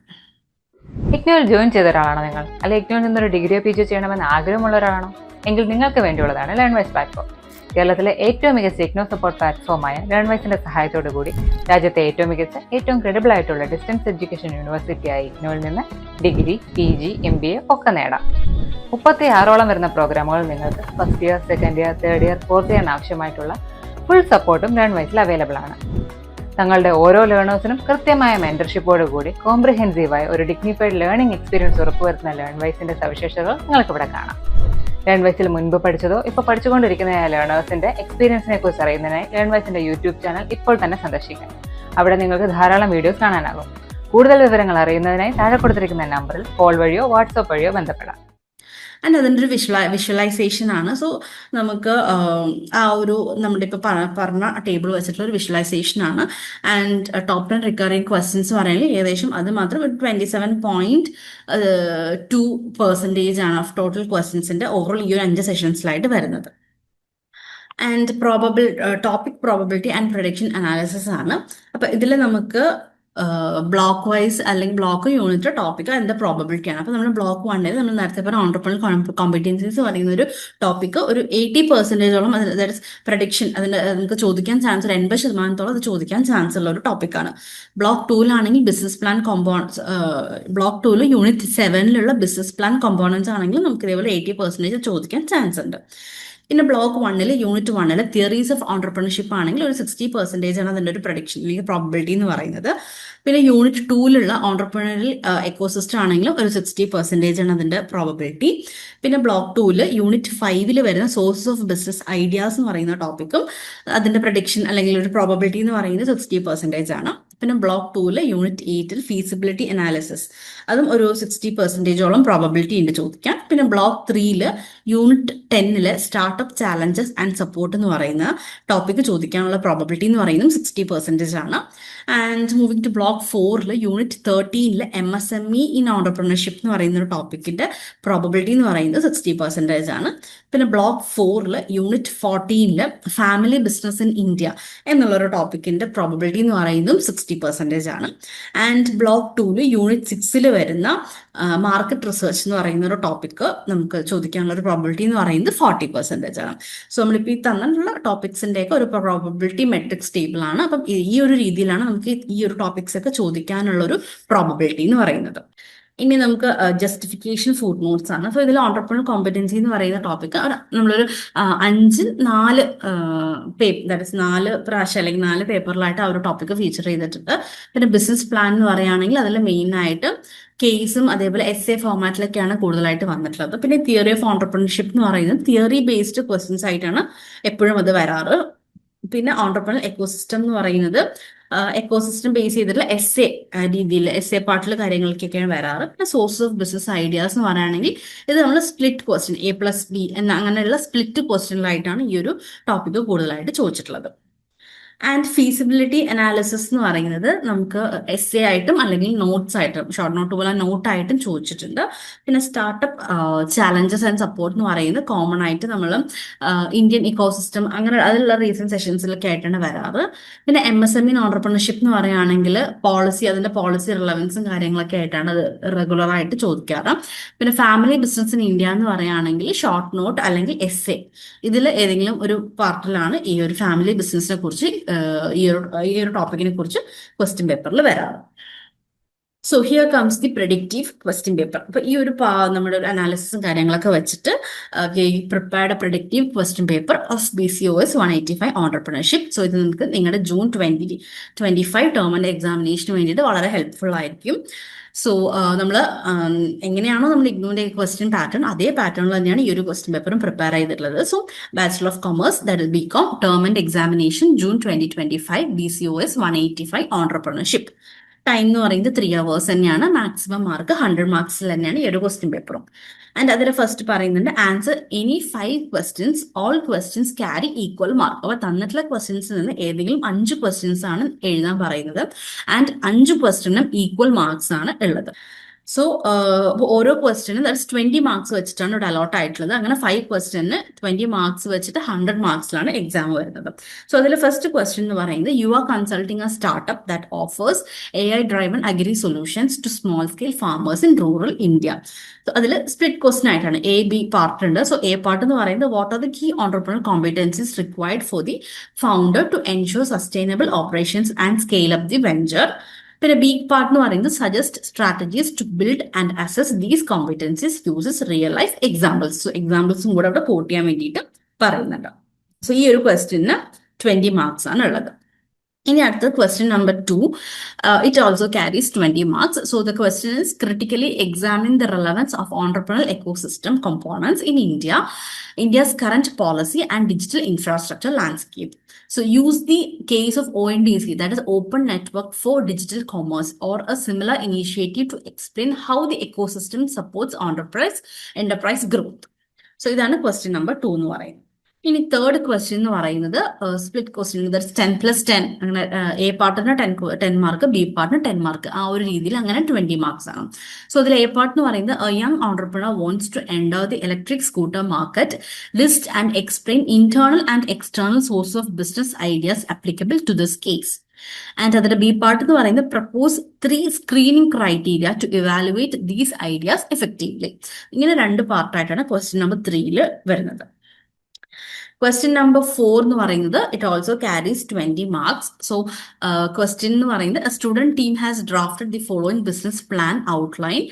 ഇഗ്നോയിൽ ജോയിൻ ചെയ്ത ഒരാളാണോ നിങ്ങൾ? അല്ലെങ്കിൽ ഇഗ്നോയിൽ നിന്നൊരു ഡിഗ്രിയോ PGയോ ചെയ്യണമെന്ന് ആഗ്രഹമുള്ള ഒരാളാണോ? എങ്കിൽ നിങ്ങൾക്ക് വേണ്ടിയുള്ളതാണ് ലേൺവൈസ് പ്ലാറ്റ്ഫോം. കേരളത്തിലെ ഏറ്റവും മികച്ച ഇഗ്നോ സപ്പോർട്ട് പ്ലാറ്റ്ഫോമായ ലേൺവൈസിന്റെ സഹായത്തോടു കൂടി രാജ്യത്തെ ഏറ്റവും മികച്ച ഏറ്റവും ക്രെഡിബിൾ ആയിട്ടുള്ള ഡിസ്റ്റൻസ് എഡ്യൂക്കേഷൻ യൂണിവേഴ്സിറ്റിയായ ഇഗ്നോയിൽ നിന്ന് ഡിഗ്രി, PG, MBA ഒക്കെ നേടാം. 36ഓളം വരുന്ന പ്രോഗ്രാമുകൾ നിങ്ങൾക്ക് first year, second year, third year, fourth ഇയറിന് ആവശ്യമായിട്ടുള്ള ഫുൾ സപ്പോർട്ടും ലേൺവൈസിൽ അവൈലബിൾ ആണ്. തങ്ങളുടെ ഓരോ ലേണേഴ്സിനും കൃത്യമായ മെന്റർഷിപ്പോടുകൂടി കോംപ്രിഹെൻസീവായ ഒരു ഡിഗ്നിഫൈഡ് ലേണിംഗ് എക്സ്പീരിയൻസ് ഉറപ്പുവരുത്തുന്ന ലേൺവൈസിന്റെ സവിശേഷതകൾ നിങ്ങൾക്ക് ഇവിടെ കാണാം. ലേൺവൈസിൽ മുൻപ് പഠിച്ചതോ ഇപ്പോൾ പഠിച്ചുകൊണ്ടിരിക്കുന്ന ലേണേഴ്സിന്റെ എക്സ്പീരിയൻസിനെ കുറിച്ച് അറിയുന്നതിനായി ലേൺവൈസിന്റെ യൂട്യൂബ് ചാനൽ ഇപ്പോൾ തന്നെ സന്ദർശിക്കാം. അവിടെ നിങ്ങൾക്ക് ധാരാളം വീഡിയോസ് കാണാനാകും. കൂടുതൽ വിവരങ്ങൾ അറിയുന്നതിനായി താഴെ കൊടുത്തിരിക്കുന്ന നമ്പറിൽ കോൾ വഴിയോ വാട്സാപ്പ് വഴിയോ ബന്ധപ്പെടാം. ആൻഡ് അതിൻ്റെ ഒരു വിഷ്വലൈസേഷൻ ആണ്. സോ നമുക്ക് ആ ഒരു നമ്മുടെ ഇപ്പോൾ പറഞ്ഞ ടേബിൾ വെച്ചിട്ടുള്ള ഒരു വിഷ്വലൈസേഷൻ ആണ്. ആൻഡ് ടോപ്പ് 10 റിക്കറിംഗ് ക്വസ്റ്റ്യൻസ് പറയുന്നത് ഏകദേശം അത് മാത്രം 27.2% ആണ് ഓഫ് ടോട്ടൽ ക്വസ്റ്റ്യൻസിന്റെ ഓവറോൾ ഈ ഒരു 5 സെഷൻസിലായിട്ട് വരുന്നത്. And topic probability and prediction analysis ആണ്. അപ്പം ഇതിൽ നമുക്ക് ബ്ലോക്ക് വൈസ് അല്ലെങ്കിൽ ബ്ലോക്ക് യൂണിറ്റ് ടോപ്പിക് അതിന്റെ പ്രോബബിലിറ്റി ആണ്. അപ്പോൾ നമ്മൾ ബ്ലോക്ക് 1 നമ്മൾ നേരത്തെ പറഞ്ഞ ഓൺട്രപ്രണൽ കോമ്പറ്റൻസീസ് പറയുന്ന ഒരു ടോപ്പിക് ഒരു 80%ഓളം ദാറ്റ് ഇസ് പ്രഡിക്ഷൻ അതിന്റെ നമുക്ക് ചോദിക്കാൻ ചാൻസ് ഒരു 80% അത് ചോദിക്കാൻ ചാൻസ് ഉള്ള ഒരു ടോപ്പിക്കാണ്. Block 2 business plan block 2 unit 7 business plan components ആണെങ്കിൽ നമുക്ക് ഇതേപോലെ 80% ചോദിക്കാൻ ചാൻസ് ഉണ്ട്. പിന്നെ block 1 unit 1 theories of entrepreneurship ആണെങ്കിൽ ഒരു 60% ആണ് അതിൻ്റെ ഒരു പ്രഡിക്ഷൻ അല്ലെങ്കിൽ പ്രോബബിലിറ്റി എന്ന് പറയുന്നത്. പിന്നെ യൂണിറ്റ് 2 ഓൺട്രപ്രണറിയൽ എക്കോസിസ്റ്റം ആണെങ്കിലും ഒരു 60% ആണ് അതിൻ്റെ പ്രോബബിലിറ്റി. പിന്നെ ബ്ലോക്ക് 2 യൂണിറ്റ് 5 വരുന്ന സോഴ്സസ് ഓഫ് ബിസിനസ് ഐഡിയാസ് എന്ന് പറയുന്ന ടോപ്പിക്കും അതിൻ്റെ പ്രഡിക്ഷൻ അല്ലെങ്കിൽ ഒരു പ്രോബബിലിറ്റി എന്ന് പറയുന്നത് 60% ആണ്. പിന്നെ ബ്ലോക്ക് 2 യൂണിറ്റ് 8 ഫീസിബിലിറ്റി അനാലിസിസ് അതും ഒരു 60%ഓളം പ്രോബബിലിറ്റി ഉണ്ട് ചോദിക്കാൻ. പിന്നെ block 3 unit 10 startup challenges and support എന്ന് പറയുന്ന ടോപ്പിക്ക് ചോദിക്കാനുള്ള പ്രോബബിലിറ്റി എന്ന് പറയുന്നത് 60% ആണ്. And moving to block 4 unit 13 MSME in entrepreneurship എന്ന് പറയുന്ന ഒരു ടോപ്പിക്കിന്റെ പ്രോബബിലിറ്റി എന്ന് പറയുന്നത് 60% ആണ്. പിന്നെ block 4 unit 14 family business in India എന്നുള്ളൊരു ടോപ്പിക്കിന്റെ പ്രോബബിലിറ്റി എന്ന് പറയുന്നതും 60% ആണ്. ആൻഡ് ബ്ലോക്ക് 2 യൂണിറ്റ് 6 വരുന്ന മാർക്കറ്റ് റിസർച്ച് എന്ന് പറയുന്ന ഒരു ടോപ്പിക്ക് നമുക്ക് ചോദിക്കാനുള്ള ഒരു പ്രോബബിലിറ്റി എന്ന് പറയുന്നത് 40% ആണ്. സോ നമ്മളിപ്പോൾ ഈ തന്നിട്ടുള്ള ടോപ്പിക്സിന്റെ ഒക്കെ ഒരു പ്രോബബിലിറ്റി മെട്രിക്സ് ടേബിൾ ആണ്. അപ്പം ഈ ഒരു രീതിയിലാണ് നമുക്ക് ഈ ഒരു ടോപ്പിക്സ് ഒക്കെ ചോദിക്കാനുള്ള ഒരു പ്രോബബിലിറ്റി എന്ന് പറയുന്നത്. ഇനി നമുക്ക് ജസ്റ്റിഫിക്കേഷൻ ഫുഡ് നോട്ട്സ് ആണ്. സോ ഇതിൽ ഓൺട്രപ്രണൽ കോമ്പറ്റൻസി എന്ന് പറയുന്ന ടോപ്പിക്ക് നമ്മളൊരു 4 ദാറ്റ് ഇസ് 4 പ്രാവശ്യം അല്ലെങ്കിൽ 4 പേപ്പറിലായിട്ട് ആ ഒരു ടോപ്പിക്ക് ഫീച്ചർ ചെയ്തിട്ടുണ്ട്. പിന്നെ ബിസിനസ് പ്ലാൻ എന്ന് പറയുകയാണെങ്കിൽ അതിൽ മെയിൻ ആയിട്ട് കേസും അതേപോലെ essay ഫോർമാറ്റിലൊക്കെയാണ് കൂടുതലായിട്ട് വന്നിട്ടുള്ളത്. പിന്നെ തിയറി ഓഫ് ഓൺട്രപ്രണർഷിപ്പ് എന്ന് പറയുന്നത് തിയറി ബേസ്ഡ് ക്വസ്റ്റ്യൻസ് ആയിട്ടാണ് എപ്പോഴും അത് വരാറ്. പിന്നെ ഓൺട്രപ്രണൽ എക്കോസിസ്റ്റം എന്ന് പറയുന്നത് എക്കോസിസ്റ്റം ബേസ് ചെയ്തിട്ടുള്ള രീതിയിൽ പാർട്ടിൽ കാര്യങ്ങൾക്കൊക്കെയാണ് വരാറ്. പിന്നെ സോഴ്സ് ഓഫ് ബിസിനസ് ഐഡിയാസ് എന്ന് പറയുകയാണെങ്കിൽ ഇത് നമ്മൾ സ്പ്ലിറ്റ് ക്വസ്റ്റ്യൻ A+B അങ്ങനെയുള്ള സ്പ്ലിറ്റ് ക്വസ്റ്റ്യനിലായിട്ടാണ് ഈ ഒരു ടോപ്പിക്ക് കൂടുതലായിട്ട് ചോദിച്ചിട്ടുള്ളത്. ആൻഡ് ഫീസിബിലിറ്റി അനാലിസിസ് എന്ന് പറയുന്നത് നമുക്ക് essay ആയിട്ടും അല്ലെങ്കിൽ നോട്ട്സ് ആയിട്ടും ഷോർട്ട് നോട്ട് പോലെ നോട്ടായിട്ടും ചോദിച്ചിട്ടുണ്ട്. പിന്നെ സ്റ്റാർട്ടപ്പ് ചാലഞ്ചസ് ആൻഡ് സപ്പോർട്ട് എന്ന് പറയുന്നത് കോമൺ ആയിട്ട് നമ്മൾ ഇന്ത്യൻ ഇക്കോസിസ്റ്റം അങ്ങനെ അതിലുള്ള റീസെന്റ് സെഷൻസിലൊക്കെ ആയിട്ടാണ് വരാറ്. പിന്നെ MSME ഓൺട്രപ്രണർഷിപ്പ് എന്ന് പറയുകയാണെങ്കിൽ അതിന്റെ പോളിസി റിലവൻസും കാര്യങ്ങളൊക്കെ ആയിട്ടാണ് അത് റെഗുലർ ആയിട്ട് ചോദിക്കാറ്. പിന്നെ ഫാമിലി ബിസിനസ് ഇൻ ഇന്ത്യ എന്ന് പറയുകയാണെങ്കിൽ ഷോർട്ട് നോട്ട് അല്ലെങ്കിൽ essay ഇതിൽ ഏതെങ്കിലും ഒരു പാർട്ടിലാണ് ഈ ഒരു ഫാമിലി ബിസിനസിനെ കുറിച്ച് ഈ ഒരു ടോപ്പിക്കിനെ കുറിച്ച് ക്വസ്റ്റ്യൻ പേപ്പറിൽ വരാറ്. So here comes the predictive question paper. അപ്പൊ ഈ ഒരു നമ്മുടെ ഒരു അനാലിസിസും കാര്യങ്ങളൊക്കെ വെച്ചിട്ട് prepared predictive question paper of BCOS 185 entrepreneurship. So ഇത് നിങ്ങൾക്ക് നിങ്ങളുടെ ജൂൺ 2025 ടേം ആൻഡ് എക്സാമിനേഷന് വേണ്ടിയിട്ട് വളരെ ഹെൽപ്ഫുൾ ആയിരിക്കും. സോ നമ്മൾ എങ്ങനെയാണോ നമ്മൾ ഇഗ്നോറിന്റെ ക്വസ്റ്റ്യൻ പാറ്റേൺ അതേ പാറ്റേണിൽ തന്നെയാണ് ഈ ഒരു ക്വസ്റ്റ്യൻ പേപ്പറും പ്രിപ്പയർ ചെയ്തിട്ടുള്ളത്. So bachelor of commerce that is BCom term and examination June 2025 BCOS 185 entrepreneurship. Time എന്ന് പറയുന്നത് 3 hours തന്നെയാണ്. മാക്സിമം മാർക്ക് 100 മാർക്സിൽ തന്നെയാണ് ഈ ഒരു ക്വസ്റ്റ്യൻ പേപ്പറും. ആൻഡ് അതിൽ ഫസ്റ്റ് പറയുന്നുണ്ട് answer any 5 questions all questions carry equal mark. അപ്പോൾ തന്നിട്ടുള്ള ക്വസ്റ്റ്യൻസിൽ നിന്ന് ഏതെങ്കിലും 5 questions ആണ് എഴുതാൻ പറയുന്നത്. ആൻഡ് 5 ക്വസ്റ്റ്യനും ഈക്വൽ മാർക്സ് ആണ് ഉള്ളത്. സോ ഓരോ ക്വസ്റ്റ്യനും ദാറ്റ്സ് 20 മാർക്സ് വെച്ചിട്ടാണ് ഇവിടെ അലോട്ട് ആയിട്ടുള്ളത്. അങ്ങനെ 5 ക്വസ്റ്റ്യന് 20 മാർക്സ് വെച്ചിട്ട് 100 മാർക്സിലാണ് എക്സാം വരുന്നത്. സോ അതിൽ ഫസ്റ്റ് ക്വസ്റ്റ്യൻ എന്ന് പറയുന്നത് you are consulting a startup that offers AI driven agri solutions to small scale farmers in rural India. So അതിൽ സ്പ്ലിറ്റ് ക്വസ്റ്റ്യൻ ആയിട്ടാണ് A-B പാർട്ട് ഉണ്ട്. സോ A പാർട്ട് എന്ന് പറയുന്നത് what are the key entrepreneurial competencies required for the founder to ensure sustainable operations and scale up the venture. പിന്നെ B part എന്ന് പറയുന്നത് suggest strategies to build and assess these competencies uses real life examples. So എക്സാമ്പിൾസും കൂടെ അവിടെ coat ചെയ്യാൻ വേണ്ടിയിട്ട് പറയുന്നുണ്ട്. So ഈ ഒരു ക്വസ്റ്റ്യന് 20 മാർക്സ് ആണ് ഉള്ളത്. ഇനി അടുത്ത question number 2. It also carries 20 marks. So the question is critically examine the relevance of entrepreneurial ecosystem components in India, India's current policy and digital infrastructure landscape. So use the case of ONDC, that is Open Network for Digital Commerce, or a similar initiative to explain how the ecosystem supports enterprise growth. So ഇതാണ് question number 2 എന്ന് പറയുന്നത്. ഇനി third question എന്ന് പറയുന്നത് split question, 10+10, അങ്ങനെ A പാർട്ടിന് 10 mark, B പാർട്ടിന് 10 mark, ആ ഒരു രീതിയിൽ അങ്ങനെ 20 മാർക്സ് ആണ്. സോ അതിൽ എ പാർട്ട് എന്ന് പറയുന്നത് a young entrepreneur wants to enter the electric scooter market, list and explain internal and external source of business ideas applicable to this case. And അതിന്റെ B part എന്ന് പറയുന്നത് propose 3 screening criteria to evaluate these ideas effectively. ഇങ്ങനെ 2 പാർട്ടായിട്ടാണ് question number 3 വരുന്നത്. Question number 4 എന്ന് പറയുന്നത് it also carries 20 marks. So question എന്ന് പറയുന്നത് a student team has drafted the following business plan outline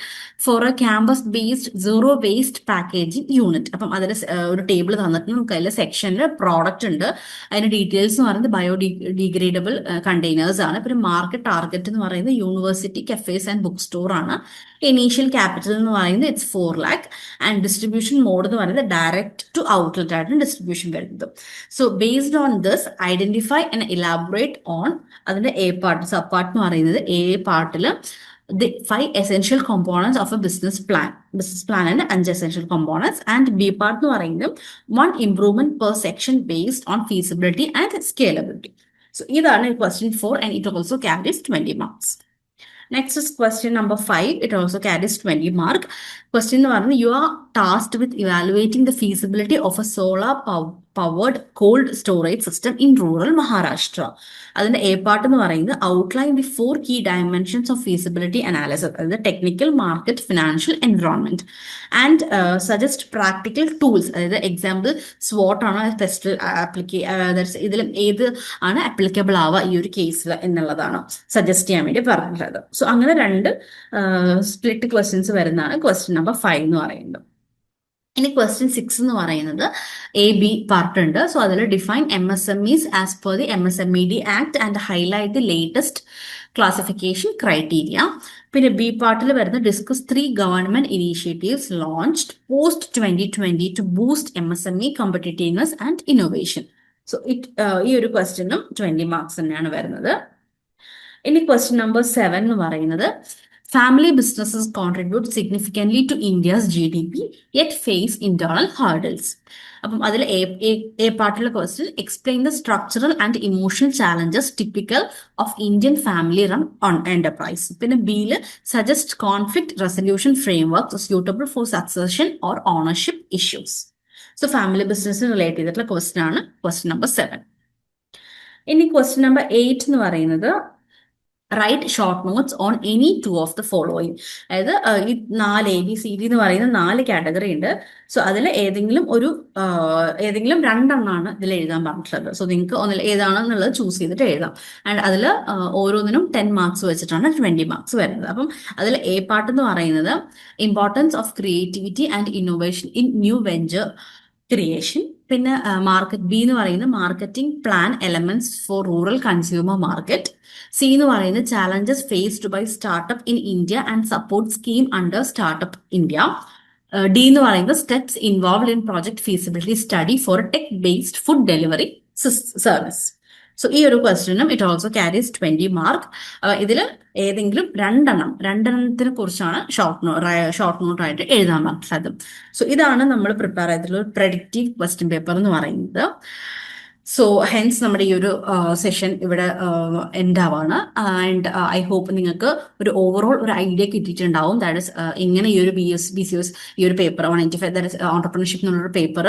for a campus based zero waste packaging unit. അപ്പം അതിൽ ഒരു table തന്നിട്ട് നമുക്ക് അതിൽ സെക്ഷനിൽ പ്രോഡക്റ്റ് ഉണ്ട്, അതിന്റെ ഡീറ്റെയിൽസ് എന്ന് പറയുന്നത് ബയോഡിഗ്രേഡബിൾ കണ്ടെയ്നേഴ്സ് ആണ്. പിന്നെ മാർക്കറ്റ് ടാർഗറ്റ് എന്ന് പറയുന്നത് university, cafes and book store ആണ്. ഇനീഷ്യൽ ക്യാപിറ്റൽ എന്ന് പറയുന്നത് it's 4 lakh and distribution mode എന്ന് പറയുന്നത് ഡയറക്റ്റ് ടു ഔട്ട്ലെറ്റ് ആയിട്ട് ഡിസ്ട്രിബ്യൂഷൻ വരുന്നത്. So based on this identify and elaborate on അതിന്റെ എ പാർട്ട്, സബ് പാർട്ട് എന്ന് പറയുന്നത് എ പാർട്ടിൽ the 5 essential components of a business plan and 5 essential components, and B part എന്ന് പറയുന്നത് 1 improvement per section based on feasibility and scalability. So ഇതാണ് question 4 and it also carries 20 marks. Next is question number 5. It also carries 20 mark. Question എന്ന് പറയുന്നത് you are tasked with evaluating the feasibility of a solar powered cold storage system in rural Maharashtra. അതിന്റെ A part എന്ന് പറയുന്നത് outline the 4 key dimensions of feasibility analysis, അതായത് technical, market, financial, environment, and suggest practical tools, അതായത് example SWOT ആണ് test ഇതിൽ ഏത് ആണ് applicable ആവുക ഈ ഒരു കേസിൽ എന്നുള്ളതാണ് സജസ്റ്റ് ചെയ്യാൻ വേണ്ടി പറഞ്ഞിട്ടുള്ളത്. സോ അങ്ങനെ 2 സ്പ്ലിറ്റ് ക്വസ്റ്റ്യൻസ് വരുന്നതാണ് ക്വസ്റ്റ്യൻ നമ്പർ 5 എന്ന് പറയുന്നത്. ഇനി ക്വസ്റ്റ്യൻ 6 എന്ന് പറയുന്നത് AB പാർട്ട് ഉണ്ട്. സോ അതിൽ define MSMEs as per the MSMED act and highlight the latest classification criteria. പിന്നെ ബി പാർട്ടിൽ വരുന്ന discuss 3 government initiatives launched post 2020 to boost MSME competitiveness and innovation. So ഈ ഒരു ക്വസ്റ്റ്യനും 20 മാർക്സ് തന്നെയാണ് വരുന്നത്. ഇനി ക്വസ്റ്റ്യൻ നമ്പർ 7 എന്ന് പറയുന്നത് family businesses contribute significantly to India's GDP yet face internal hurdles. അപ്പം അതിൽ എ പാർട്ടിലെ question explain the structural and emotional challenges typical of Indian family run on enterprise. പിന്നെ ബിയിൽ suggest conflict resolution framework suitable for succession or ownership issues. So family business relate ചെയ്തിട്ടുള്ള question ആണ് question number 7. ഇനി question number 8 എന്ന് പറയുന്നത് write short notes on any 2 of the following. അതായത് ഈ 4 ABCD എന്ന് പറയുന്ന 4 കാറ്റഗറി ഉണ്ട്. സോ അതിൽ ഏതെങ്കിലും 2 ഇതിൽ എഴുതാൻ പറഞ്ഞിട്ടുള്ളത്. സോ നിങ്ങൾക്ക് ഒന്നിൽ ഏതാണെന്നുള്ളത് ചൂസ് ചെയ്തിട്ട് എഴുതാം. ആൻഡ് അതിൽ ഓരോന്നിനും 10 മാർക്സ് വെച്ചിട്ടാണ് 20 മാർക്സ് വരുന്നത്. അപ്പം അതിൽ എ പാർട്ട് എന്ന് പറയുന്നത് importance of creativity and innovation in new venture creation. പിന്നെ മാർക്കറ്റ് ബി എന്ന് പറയുന്നത് marketing plan elements for rural consumer market. C എന്ന് പറയുന്നത് challenges faced by startup in India and support scheme under startup India. D എന്ന് പറയുന്നത് steps involved in project feasibility study for tech based food delivery service. So ഈ ഒരു ക്വസ്റ്റ്യനും it also carries 20 mark. ഇതിൽ ഏതെങ്കിലും 2 കുറിച്ചാണ് ഷോർട്ട് നോട്ടായിട്ട് എഴുതാൻ പറഞ്ഞത്. സോ ഇതാണ് നമ്മൾ പ്രിപ്പയർ ചെയ്തിട്ടുള്ള ഒരു പ്രെഡിക്റ്റീവ് ക്വസ്റ്റ്യൻ പേപ്പർ എന്ന് പറയുന്നത്. സോ ഹെൻസ് നമ്മുടെ ഈ ഒരു സെഷൻ ഇവിടെ എൻഡ് ആവാണ്. ആൻഡ് ഐ ഹോപ്പ് നിങ്ങൾക്ക് ഒരു ഓവറോൾ ഒരു ഐഡിയ കിട്ടിയിട്ടുണ്ടാവും. ദാറ്റ് ഇസ് എങ്ങനെ ഈ ഒരു BCS ഈ ഒരു പേപ്പർ 185 ദാറ്റ് ഇസ് ഓൺടർപ്രണർഷിപ്പ് എന്നുള്ളൊരു പേപ്പർ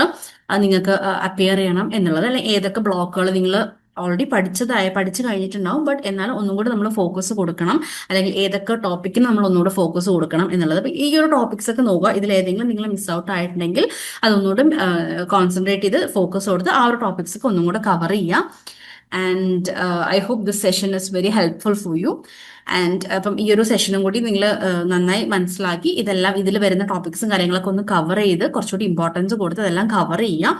നിങ്ങൾക്ക് അപ്പിയർ ചെയ്യണം എന്നുള്ളത്, അല്ലെങ്കിൽ ഏതൊക്കെ ബ്ലോക്കുകൾ നിങ്ങൾ ഓൾറെഡി പഠിച്ചു കഴിഞ്ഞിട്ടുണ്ടാവും, ബട്ട് എന്നാലും ഒന്നും കൂടി നമ്മൾ ഫോക്കസ് കൊടുക്കണം, അല്ലെങ്കിൽ ഏതൊക്കെ ടോപ്പിക്കിന് നമ്മൾ ഒന്നുകൂടെ ഫോക്കസ് കൊടുക്കണം എന്നുള്ളത്. അപ്പൊ ഈ ഒരു ടോപ്പിക്സ് ഒക്കെ നോക്കുക. ഇതിൽ ഏതെങ്കിലും നിങ്ങൾ മിസ് ഔട്ട് ആയിട്ടുണ്ടെങ്കിൽ അതൊന്നുകൂടെ കോൺസെൻട്രേറ്റ് ചെയ്ത് ഫോക്കസ് കൊടുത്ത് ആ ഒരു ടോപ്പിക്സ് ഒക്കെ ഒന്നും കൂടെ കവർ ചെയ്യുക. And I hope this session is very helpful for you. And അപ്പം ഈ ഒരു സെഷനും കൂടി നിങ്ങൾ നന്നായി മനസ്സിലാക്കി ഇതെല്ലാം ഇതിൽ വരുന്ന ടോപ്പിക്സും കാര്യങ്ങളൊക്കെ ഒന്ന് കവർ ചെയ്ത് കുറച്ചുകൂടി ഇമ്പോർട്ടൻസ് കൊടുത്ത് അതെല്ലാം കവർ ചെയ്യാം.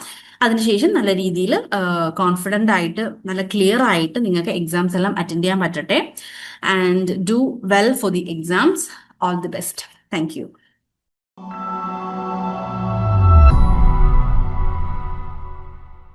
അതിനുശേഷം നല്ല രീതിയിൽ കോൺഫിഡൻ്റ് ആയിട്ട് നല്ല ക്ലിയർ ആയിട്ട് നിങ്ങൾക്ക് എക്സാംസ് എല്ലാം അറ്റൻഡ് ചെയ്യാൻ പറ്റട്ടെ. And do well for the exams. All the best. Thank U.